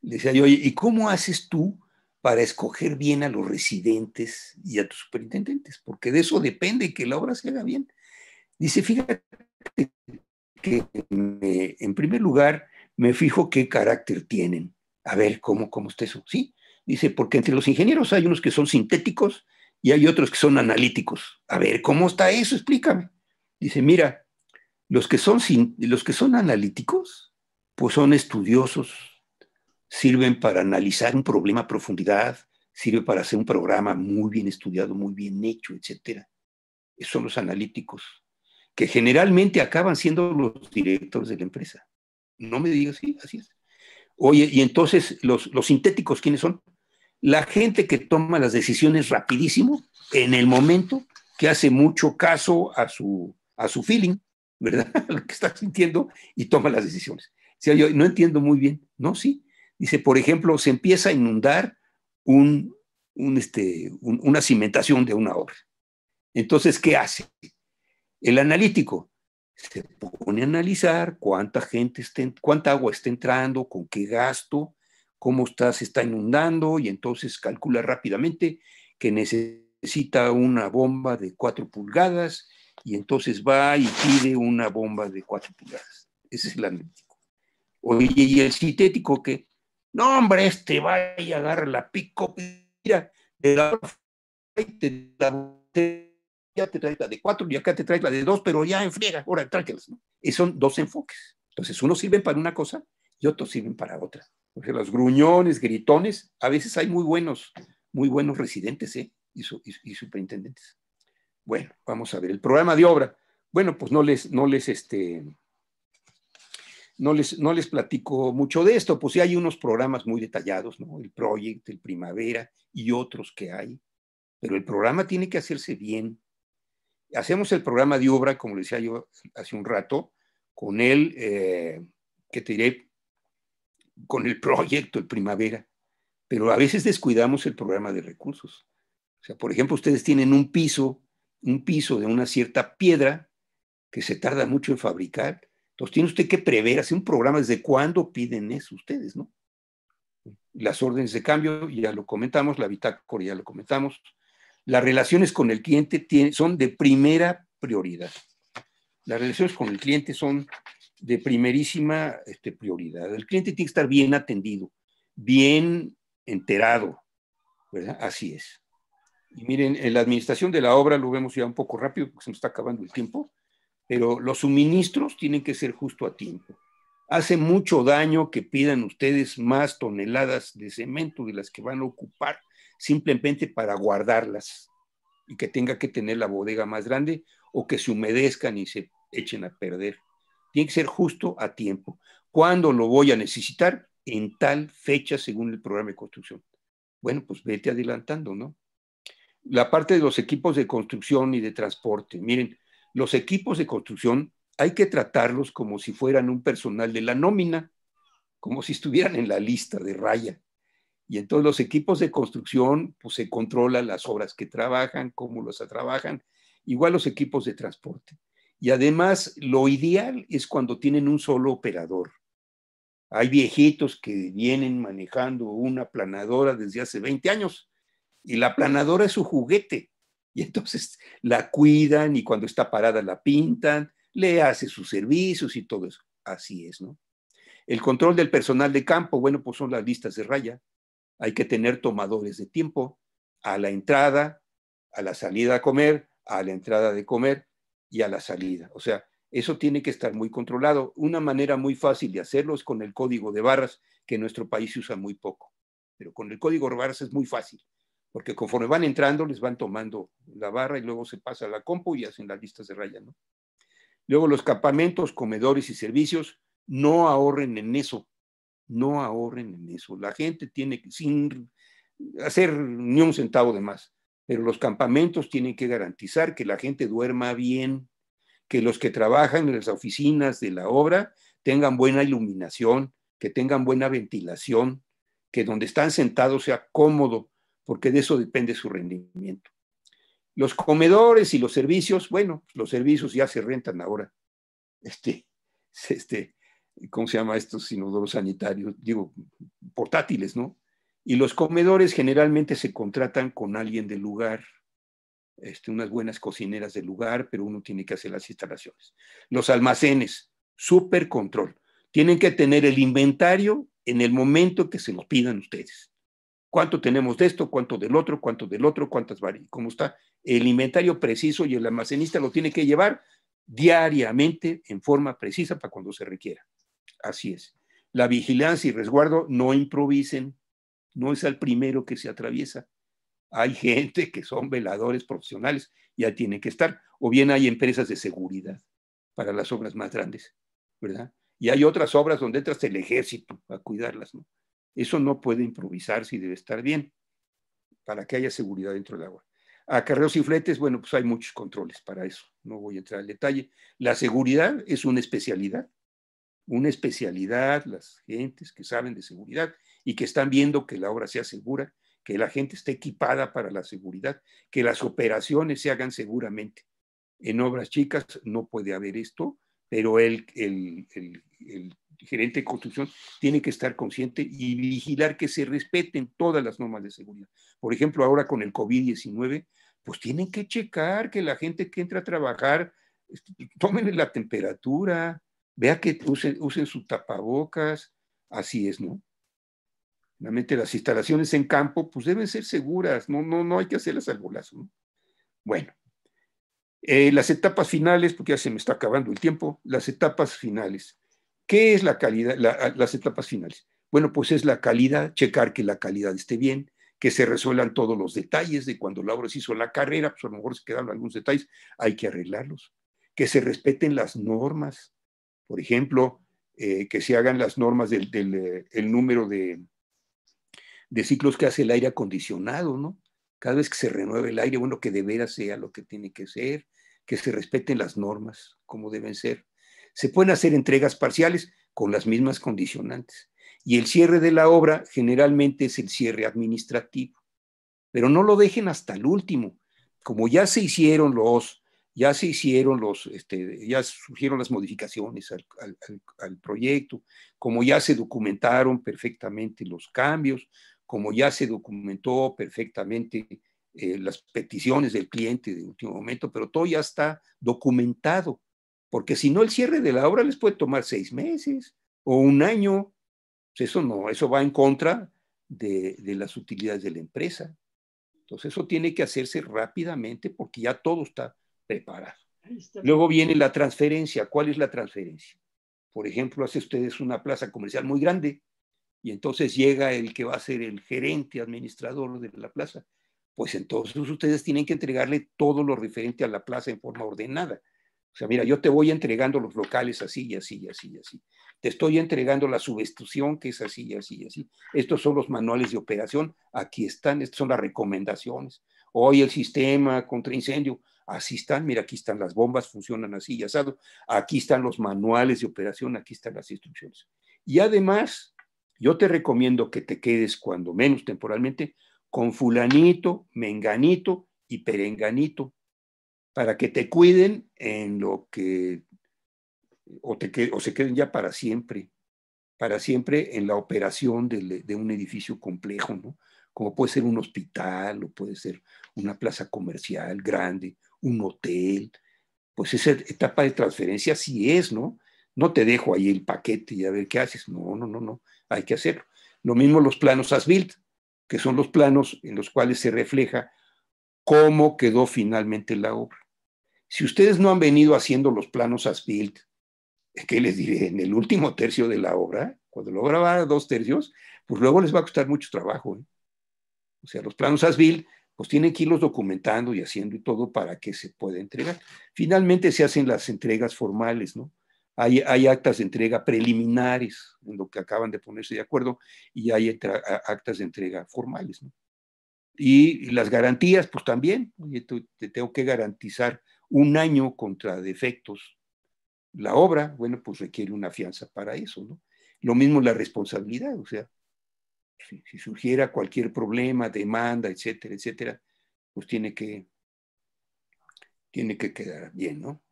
le decía yo, oye, ¿y cómo haces tú para escoger bien a los residentes y a tus superintendentes? Porque de eso depende que la obra se haga bien. Dice, fíjate que en primer lugar me fijo qué carácter tienen. A ver, ¿cómo está eso? Sí, dice, porque entre los ingenieros hay unos que son sintéticos y hay otros que son analíticos. A ver, ¿cómo está eso? Explícame. Dice, mira, los que son analíticos, pues son estudiosos, sirven para analizar un problema a profundidad, sirve para hacer un programa muy bien estudiado, muy bien hecho, etcétera. Esos son los analíticos, que generalmente acaban siendo los directores de la empresa. No me digas, sí, así es. Oye, y entonces los sintéticos, ¿quiénes son? La gente que toma las decisiones rapidísimo, en el momento, que hace mucho caso a su feeling, ¿verdad? Lo que está sintiendo y toma las decisiones. O sea, yo no entiendo muy bien, ¿no? Sí. Dice, por ejemplo, se empieza a inundar una cimentación de una obra. Entonces, ¿qué hace? El analítico se pone a analizar cuánta agua está entrando, con qué gasto, cómo se está inundando, y entonces calcula rápidamente que necesita una bomba de 4 pulgadas, y entonces va y pide una bomba de 4 pulgadas. Ese es el analítico. Oye, ¿y el sintético qué? No, hombre, va y agarra la pico, mira, ya te traes la de 4 y acá te traes la de 2, pero ya en friega, ahora tráetelas, ¿no? Y son dos enfoques. Entonces, unos sirven para una cosa y otros sirven para otra. Porque los gruñones, gritones, a veces hay muy buenos residentes, ¿eh? Y superintendentes. Bueno, vamos a ver, el programa de obra. Bueno, pues no les platico mucho de esto, pues sí hay unos programas muy detallados, ¿no? El Project, el Primavera y otros que hay, pero el programa tiene que hacerse bien. Hacemos el programa de obra, como le decía yo hace un rato, con el, ¿qué te diré? Con el proyecto, el Primavera, pero a veces descuidamos el programa de recursos. O sea, por ejemplo, ustedes tienen un piso de una cierta piedra que se tarda mucho en fabricar. Entonces tiene usted que prever, hacer un programa desde cuándo piden eso ustedes, ¿no? Las órdenes de cambio, ya lo comentamos, la bitácora ya lo comentamos. Las relaciones con el cliente son de primera prioridad. Las relaciones con el cliente son de primerísima prioridad. El cliente tiene que estar bien atendido, bien enterado, ¿verdad? Así es. Y miren, en la administración de la obra lo vemos ya un poco rápido porque se nos está acabando el tiempo, pero los suministros tienen que ser justo a tiempo. Hace mucho daño que pidan ustedes más toneladas de cemento de las que van a ocupar simplemente para guardarlas y que tenga que tener la bodega más grande o que se humedezcan y se echen a perder. Tiene que ser justo a tiempo. ¿Cuándo lo voy a necesitar? En tal fecha según el programa de construcción. Bueno, pues vete adelantando, ¿no? La parte de los equipos de construcción y de transporte. Miren, los equipos de construcción hay que tratarlos como si fueran un personal de la nómina, como si estuvieran en la lista de raya. Y entonces los equipos de construcción, pues se controlan las obras que trabajan, cómo las trabajan, igual los equipos de transporte. Y además, lo ideal es cuando tienen un solo operador. Hay viejitos que vienen manejando una planadora desde hace 20 años y la planadora es su juguete. Y entonces la cuidan y cuando está parada la pintan, le hace sus servicios y todo eso. Así es, ¿no? El control del personal de campo, bueno, pues son las listas de raya. Hay que tener tomadores de tiempo a la entrada, a la salida a comer, a la entrada de comer y a la salida. O sea, eso tiene que estar muy controlado. Una manera muy fácil de hacerlo es con el código de barras, que en nuestro país se usa muy poco. Pero con el código de barras es muy fácil, porque conforme van entrando les van tomando la barra y luego se pasa a la compu y hacen las listas de raya, ¿no? Luego los campamentos, comedores y servicios, no ahorren en eso. No ahorren en eso. La gente tiene que, sin hacer ni un centavo de más, pero los campamentos tienen que garantizar que la gente duerma bien, que los que trabajan en las oficinas de la obra tengan buena iluminación, que tengan buena ventilación, que donde están sentados sea cómodo, porque de eso depende su rendimiento. Los comedores y los servicios, bueno, los servicios ya se rentan ahora. ¿Cómo se llama estos inodoros sanitarios? Digo, portátiles, ¿no? Y los comedores generalmente se contratan con alguien del lugar, unas buenas cocineras del lugar, pero uno tiene que hacer las instalaciones. Los almacenes, súper control. Tienen que tener el inventario en el momento que se lo pidan ustedes. ¿Cuánto tenemos de esto? ¿Cuánto del otro? ¿Cuánto del otro? ¿Cuántas variedades? ¿Cómo está? El inventario preciso y el almacenista lo tiene que llevar diariamente en forma precisa para cuando se requiera. Así es. La vigilancia y resguardo, no improvisen, no es al primero que se atraviesa. Hay gente que son veladores profesionales, ya tienen que estar, o bien hay empresas de seguridad para las obras más grandes, ¿verdad? Y hay otras obras donde entra hasta el ejército a cuidarlas, ¿no? Eso no puede improvisarse y debe estar bien para que haya seguridad dentro del agua. Acarreos y fletes, bueno, pues hay muchos controles para eso, no voy a entrar al detalle. La seguridad es una especialidad, las gentes que saben de seguridad y que están viendo que la obra sea segura, que la gente esté equipada para la seguridad, que las operaciones se hagan seguramente. En obras chicas no puede haber esto, pero el gerente de construcción tiene que estar consciente y vigilar que se respeten todas las normas de seguridad. Por ejemplo, ahora con el COVID-19, pues tienen que checar que la gente que entra a trabajar, tómenle la temperatura, vea que usen su tapabocas, así es, ¿no? Realmente las instalaciones en campo, pues deben ser seguras, no hay que hacerlas al bolazo, ¿no? Bueno, las etapas finales, porque ya se me está acabando el tiempo, las etapas finales. ¿Qué es la calidad, las etapas finales? Bueno, pues es la calidad, checar que la calidad esté bien, que se resuelvan todos los detalles de cuando la obra se hizo en la carrera, pues a lo mejor se quedaron algunos detalles, hay que arreglarlos, que se respeten las normas, por ejemplo, que se hagan las normas del el número de ciclos que hace el aire acondicionado, ¿no? Cada vez que se renueve el aire, bueno, que de veras sea lo que tiene que ser, que se respeten las normas como deben ser. Se pueden hacer entregas parciales con las mismas condicionantes. Y el cierre de la obra generalmente es el cierre administrativo. Pero no lo dejen hasta el último. Como ya surgieron las modificaciones al proyecto, como ya se documentaron perfectamente los cambios, como ya se documentó perfectamente las peticiones del cliente de último momento, pero todo ya está documentado, porque si no el cierre de la obra les puede tomar 6 meses o 1 año. Pues eso no, eso va en contra de las utilidades de la empresa. Entonces eso tiene que hacerse rápidamente porque ya todo está preparado. Luego viene la transferencia. ¿Cuál es la transferencia? Por ejemplo, hace ustedes una plaza comercial muy grande y entonces llega el que va a ser el gerente administrador de la plaza. Pues entonces ustedes tienen que entregarle todo lo referente a la plaza en forma ordenada. O sea, mira, yo te voy entregando los locales así y así y así y así. Te estoy entregando la subestación que es así y así y así. Estos son los manuales de operación. Aquí están, estas son las recomendaciones. Hoy el sistema contra incendio, así están. Mira, aquí están las bombas, funcionan así y asado. Aquí están los manuales de operación, aquí están las instrucciones. Y además, yo te recomiendo que te quedes cuando menos temporalmente con fulanito, menganito y perenganito, para que te cuiden en lo que, o se queden ya para siempre en la operación de un edificio complejo, ¿no? Como puede ser un hospital, o puede ser una plaza comercial grande, un hotel. Pues esa etapa de transferencia sí es, ¿no? No te dejo ahí el paquete y a ver qué haces. No, no, no, no, hay que hacerlo. Lo mismo los planos as-built, que son los planos en los cuales se refleja cómo quedó finalmente la obra. Si ustedes no han venido haciendo los planos as-built, ¿qué les diré? En el último tercio de la obra, cuando la obra va a 2 tercios, pues luego les va a costar mucho trabajo, ¿eh? O sea, los planos as-built, pues tienen que irlos documentando y haciendo y todo para que se pueda entregar. Finalmente se hacen las entregas formales, ¿no? Hay actas de entrega preliminares en lo que acaban de ponerse de acuerdo y hay actas de entrega formales, ¿no? Y las garantías, pues también, oye, te tengo que garantizar 1 año contra defectos. La obra, bueno, pues requiere una fianza para eso, ¿no? Lo mismo la responsabilidad, o sea, si surgiera cualquier problema, demanda, etcétera, etcétera, pues tiene que quedar bien, ¿no?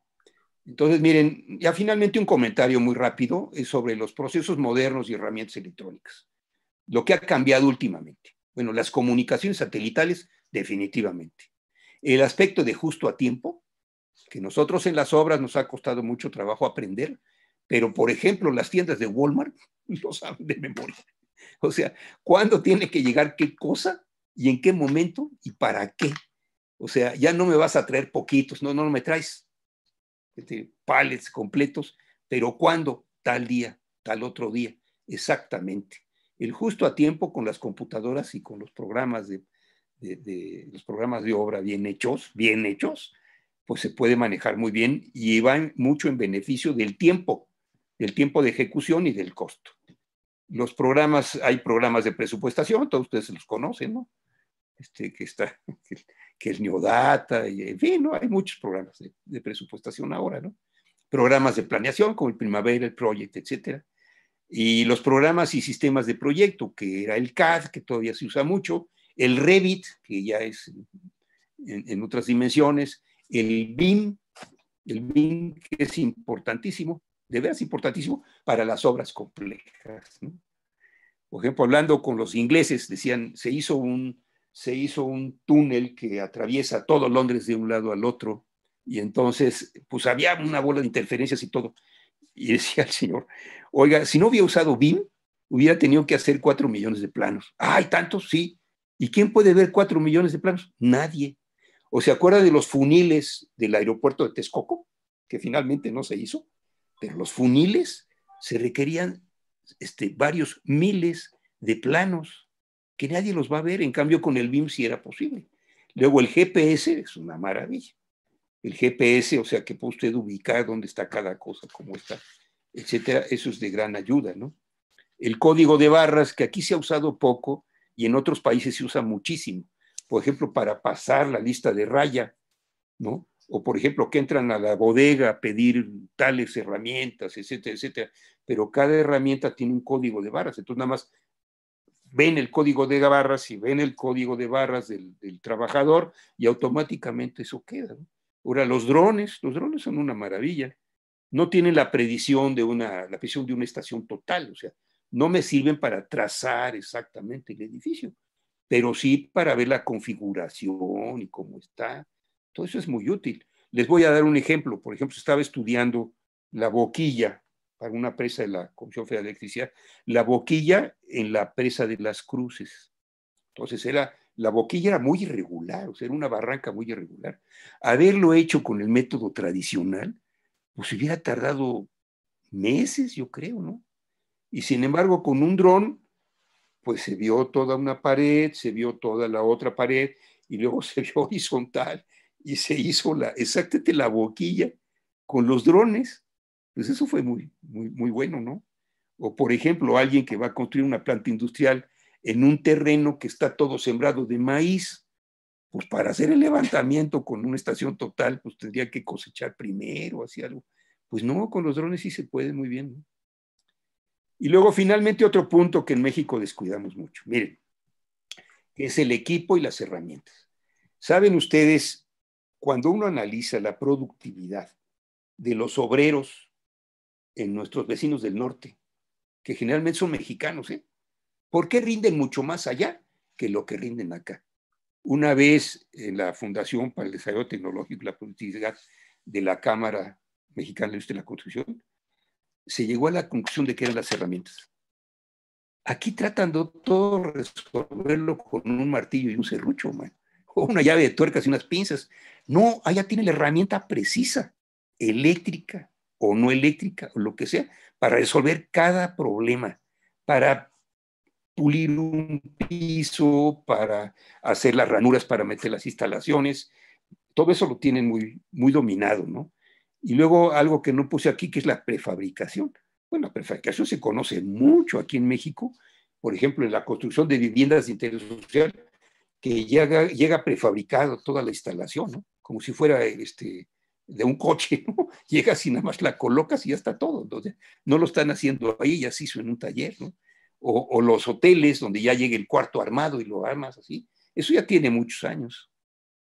Entonces, miren, ya finalmente un comentario muy rápido sobre los procesos modernos y herramientas electrónicas. Lo que ha cambiado últimamente. Bueno, las comunicaciones satelitales, definitivamente. El aspecto de justo a tiempo, que nosotros en las obras nos ha costado mucho trabajo aprender, pero por ejemplo, las tiendas de Walmart lo saben de memoria. O sea, ¿cuándo tiene que llegar qué cosa y en qué momento y para qué? O sea, ya no me vas a traer poquitos, no me traes pallets completos, pero ¿cuándo? Tal día, tal otro día, exactamente. El justo a tiempo con las computadoras y con los programas los programas de obra bien hechos, pues se puede manejar muy bien y van mucho en beneficio del tiempo de ejecución y del costo. Los programas, hay programas de presupuestación, todos ustedes los conocen, ¿no? Que es Neodata, y en fin, ¿no? Hay muchos programas de presupuestación ahora, ¿no? Programas de planeación como el Primavera, el Project, etcétera. Y los programas y sistemas de proyecto, que era el CAD, que todavía se usa mucho, el Revit, que ya es en otras dimensiones, el BIM, que es importantísimo, de veras importantísimo para las obras complejas, ¿no? Por ejemplo, hablando con los ingleses, decían, se hizo un túnel que atraviesa todo Londres de un lado al otro, y entonces, pues había una bola de interferencias y todo. Y decía el señor, oiga, si no hubiera usado BIM, hubiera tenido que hacer 4 millones de planos. ¡Ay, tantos! Sí. ¿Y quién puede ver 4 millones de planos? Nadie. ¿O se acuerda de los funiles del aeropuerto de Texcoco? Que finalmente no se hizo. Pero los funiles se requerían varios miles de planos que nadie los va a ver. En cambio, con el BIM sí era posible. Luego el GPS es una maravilla. El GPS, o sea, que puede usted ubicar dónde está cada cosa, cómo está, etcétera. Eso es de gran ayuda, ¿no? El código de barras, que aquí se ha usado poco y en otros países se usa muchísimo. Por ejemplo, para pasar la lista de raya, ¿no? O, por ejemplo, que entran a la bodega a pedir tales herramientas, etcétera, etcétera. Pero cada herramienta tiene un código de barras. Entonces, nada más ven el código de barras y ven el código de barras del trabajador y automáticamente eso queda, ¿no? Ahora, los drones son una maravilla. No tienen la predicción de la predicción de una estación total, o sea, no me sirven para trazar exactamente el edificio, pero sí para ver la configuración y cómo está. Todo eso es muy útil. Les voy a dar un ejemplo. Por ejemplo, estaba estudiando la boquilla para una presa de la Comisión Federal de Electricidad, la boquilla en la presa de Las Cruces. Entonces la boquilla era muy irregular, o sea, era una barranca muy irregular. Haberlo hecho con el método tradicional, pues hubiera tardado meses, yo creo, ¿no? Y sin embargo, con un dron, pues se vio toda una pared, se vio toda la otra pared, y luego se vio horizontal, y se hizo exactamente la boquilla con los drones. Pues eso fue muy, muy, muy bueno, ¿no? O por ejemplo, alguien que va a construir una planta industrial en un terreno que está todo sembrado de maíz, pues para hacer el levantamiento con una estación total, pues tendría que cosechar primero, así algo. Pues no, con los drones sí se puede muy bien, ¿no? Y luego finalmente otro punto que en México descuidamos mucho, miren, que es el equipo y las herramientas. ¿Saben ustedes, cuando uno analiza la productividad de los obreros en nuestros vecinos del norte, que generalmente son mexicanos, ¿por qué rinden mucho más allá que lo que rinden acá? Una vez en la Fundación para el Desarrollo Tecnológico y la Productividad de la Cámara Mexicana de la Industria de la Construcción, se llegó a la conclusión de que eran las herramientas. Aquí tratan de todo resolverlo con un martillo y un serrucho, man, o una llave de tuercas y unas pinzas. No, allá tiene la herramienta precisa, eléctrica o no eléctrica, o lo que sea, para resolver cada problema, para pulir un piso, para hacer las ranuras, para meter las instalaciones. Todo eso lo tienen muy, muy dominado, ¿no? Y luego algo que no puse aquí, que es la prefabricación. Bueno, la prefabricación se conoce mucho aquí en México, por ejemplo, en la construcción de viviendas de interés social, que llega prefabricado toda la instalación, ¿no? Como si fuera de un coche, ¿no? Llegas y nada más la colocas y ya está todo. Entonces, no lo están haciendo ahí, ya se hizo en un taller, ¿no? O los hoteles donde ya llega el cuarto armado y lo armas así. Eso ya tiene muchos años.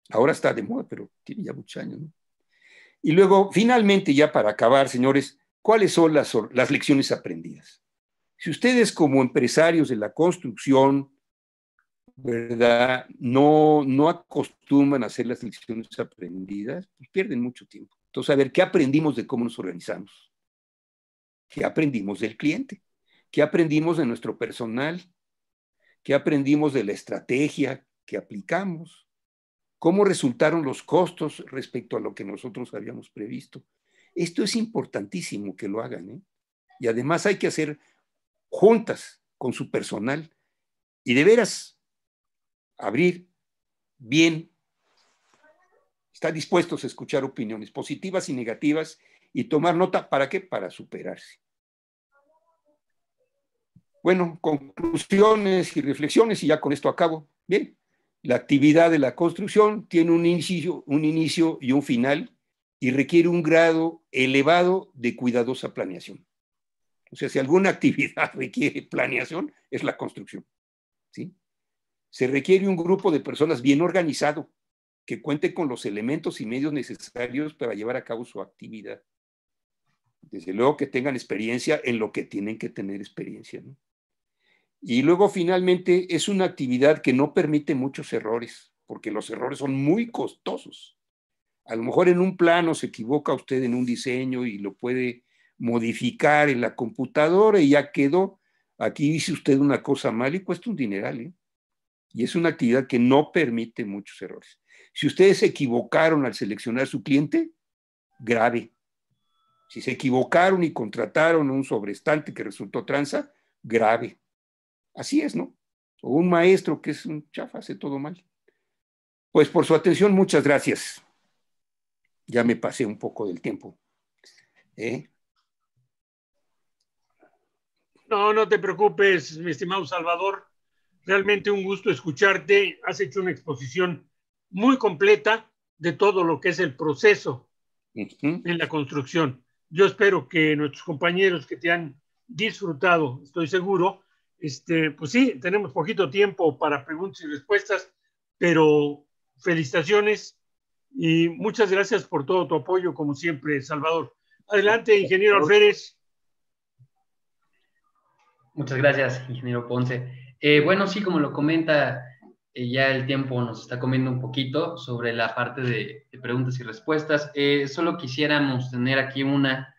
Ahora está de moda, pero tiene ya muchos años, ¿no? Y luego, finalmente, ya para acabar, señores, ¿cuáles son las lecciones aprendidas? Si ustedes como empresarios de la construcción, ¿verdad? No acostumbran a hacer las lecciones aprendidas, pues pierden mucho tiempo. Entonces, a ver, ¿qué aprendimos de cómo nos organizamos? ¿Qué aprendimos del cliente? ¿Qué aprendimos de nuestro personal? ¿Qué aprendimos de la estrategia que aplicamos? ¿Cómo resultaron los costos respecto a lo que nosotros habíamos previsto? Esto es importantísimo que lo hagan, ¿eh? Y además hay que hacer juntas con su personal y de veras abrir bien, estar dispuestos a escuchar opiniones positivas y negativas y tomar nota. ¿Para qué? Para superarse. Bueno, conclusiones y reflexiones y ya con esto acabo. Bien, la actividad de la construcción tiene un inicio y un final y requiere un grado elevado de cuidadosa planeación. O sea, si alguna actividad requiere planeación, es la construcción, ¿sí? Se requiere un grupo de personas bien organizado, que cuente con los elementos y medios necesarios para llevar a cabo su actividad. Desde luego que tengan experiencia en lo que tienen que tener experiencia, ¿no? Y luego finalmente es una actividad que no permite muchos errores, porque los errores son muy costosos. A lo mejor en un plano se equivoca usted en un diseño y lo puede modificar en la computadora y ya quedó. Aquí dice usted una cosa mal y cuesta un dineral, ¿eh? Y es una actividad que no permite muchos errores. Si ustedes se equivocaron al seleccionar su cliente, grave. Si se equivocaron y contrataron un sobrestante que resultó tranza, grave. Así es, ¿no? o un maestro que es un chafa, hace todo mal. Pues por su atención, muchas gracias. Ya me pasé un poco del tiempo. No, no te preocupes, mi estimado Salvador. Realmente un gusto escucharte. Has hecho una exposición muy completa de todo lo que es el proceso en la construcción. Yo espero que nuestros compañeros que te han disfrutado, estoy seguro, pues sí, tenemos poquito tiempo para preguntas y respuestas, pero felicitaciones y muchas gracias por todo tu apoyo, como siempre, Salvador. Adelante, ingeniero Alférez. Muchas gracias, ingeniero Ponce. Bueno, sí, como lo comenta, ya el tiempo nos está comiendo un poquito sobre la parte de preguntas y respuestas. Solo quisiéramos tener aquí una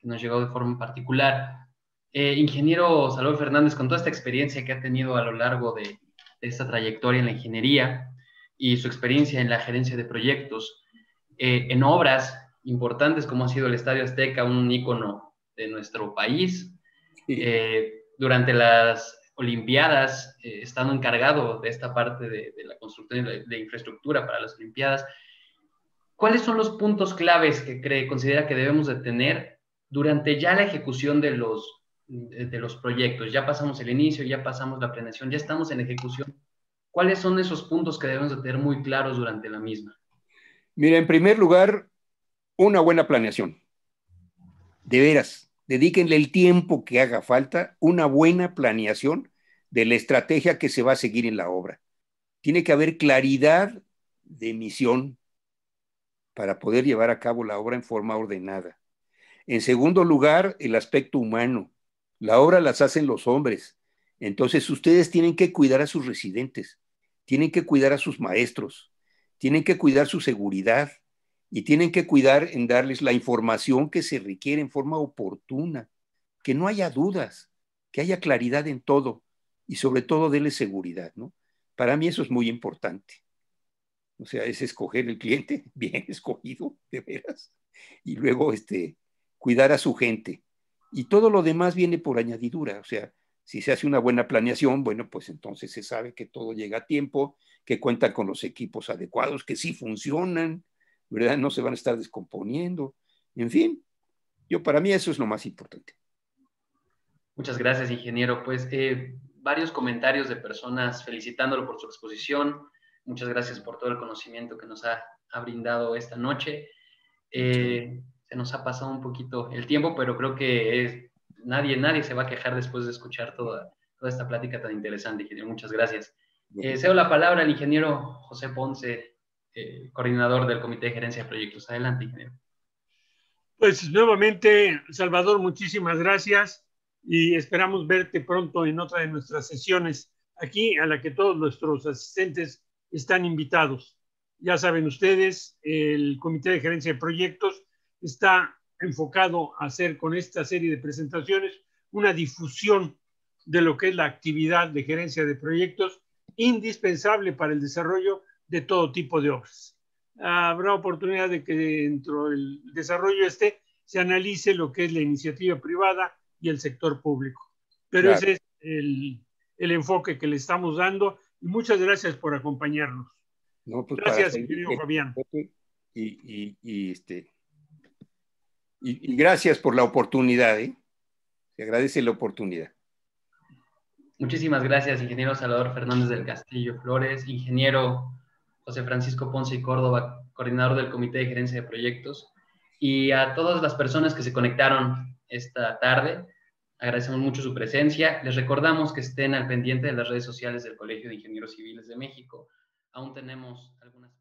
que nos llegó de forma particular. Ingeniero Salvador Fernández, con toda esta experiencia que ha tenido a lo largo de esta trayectoria en la ingeniería y su experiencia en la gerencia de proyectos, en obras importantes como ha sido el Estadio Azteca, un ícono de nuestro país, durante las Olimpiadas, estando encargado de esta parte de la construcción de infraestructura para las Olimpiadas, ¿cuáles son los puntos claves que considera que debemos de tener durante ya la ejecución de los proyectos? Ya pasamos el inicio, ya pasamos la planeación, ya estamos en ejecución. ¿Cuáles son esos puntos que debemos de tener muy claros durante la misma? Mira, en primer lugar, una buena planeación. De veras, dedíquenle el tiempo que haga falta, una buena planeación de la estrategia que se va a seguir en la obra. Tiene que haber claridad de misión para poder llevar a cabo la obra en forma ordenada. En segundo lugar, el aspecto humano. La obra las hacen los hombres. Entonces, ustedes tienen que cuidar a sus residentes, tienen que cuidar a sus maestros, tienen que cuidar su seguridad y tienen que cuidar en darles la información que se requiere en forma oportuna, que no haya dudas, que haya claridad en todo y sobre todo darles seguridad, ¿no? Para mí eso es muy importante. O sea, es escoger el cliente bien escogido, de veras, y luego cuidar a su gente. Y todo lo demás viene por añadidura. O sea, si se hace una buena planeación, bueno, pues entonces se sabe que todo llega a tiempo, que cuentan con los equipos adecuados, que sí funcionan, ¿verdad? No se van a estar descomponiendo. En fin, para mí eso es lo más importante. Muchas gracias, ingeniero. Pues varios comentarios de personas felicitándolo por su exposición. Muchas gracias por todo el conocimiento que nos ha brindado esta noche. Se nos ha pasado un poquito el tiempo, pero creo que nadie se va a quejar después de escuchar toda esta plática tan interesante, ingeniero. Muchas gracias. Cedo la palabra al ingeniero José Ponce, coordinador del Comité de Gerencia de Proyectos. Adelante, ingeniero. Pues nuevamente, Salvador, muchísimas gracias y esperamos verte pronto en otra de nuestras sesiones aquí, a la que todos nuestros asistentes están invitados. Ya saben ustedes, el Comité de Gerencia de Proyectos está enfocado a hacer con esta serie de presentaciones una difusión de lo que es la actividad de gerencia de proyectos indispensable para el desarrollo de todo tipo de obras. Habrá oportunidad de que dentro del desarrollo se analice lo que es la iniciativa privada y el sector público. Pero claro, ese es el enfoque que le estamos dando y muchas gracias por acompañarnos. No, pues gracias, ingeniero Fabián. Y gracias por la oportunidad, ¿eh? Se agradece la oportunidad. Muchísimas gracias, ingeniero Salvador Fernández del Castillo Flores, ingeniero José Francisco Ponce y Córdoba, coordinador del Comité de Gerencia de Proyectos, y a todas las personas que se conectaron esta tarde. Agradecemos mucho su presencia. Les recordamos que estén al pendiente de las redes sociales del Colegio de Ingenieros Civiles de México. Aún tenemos algunas...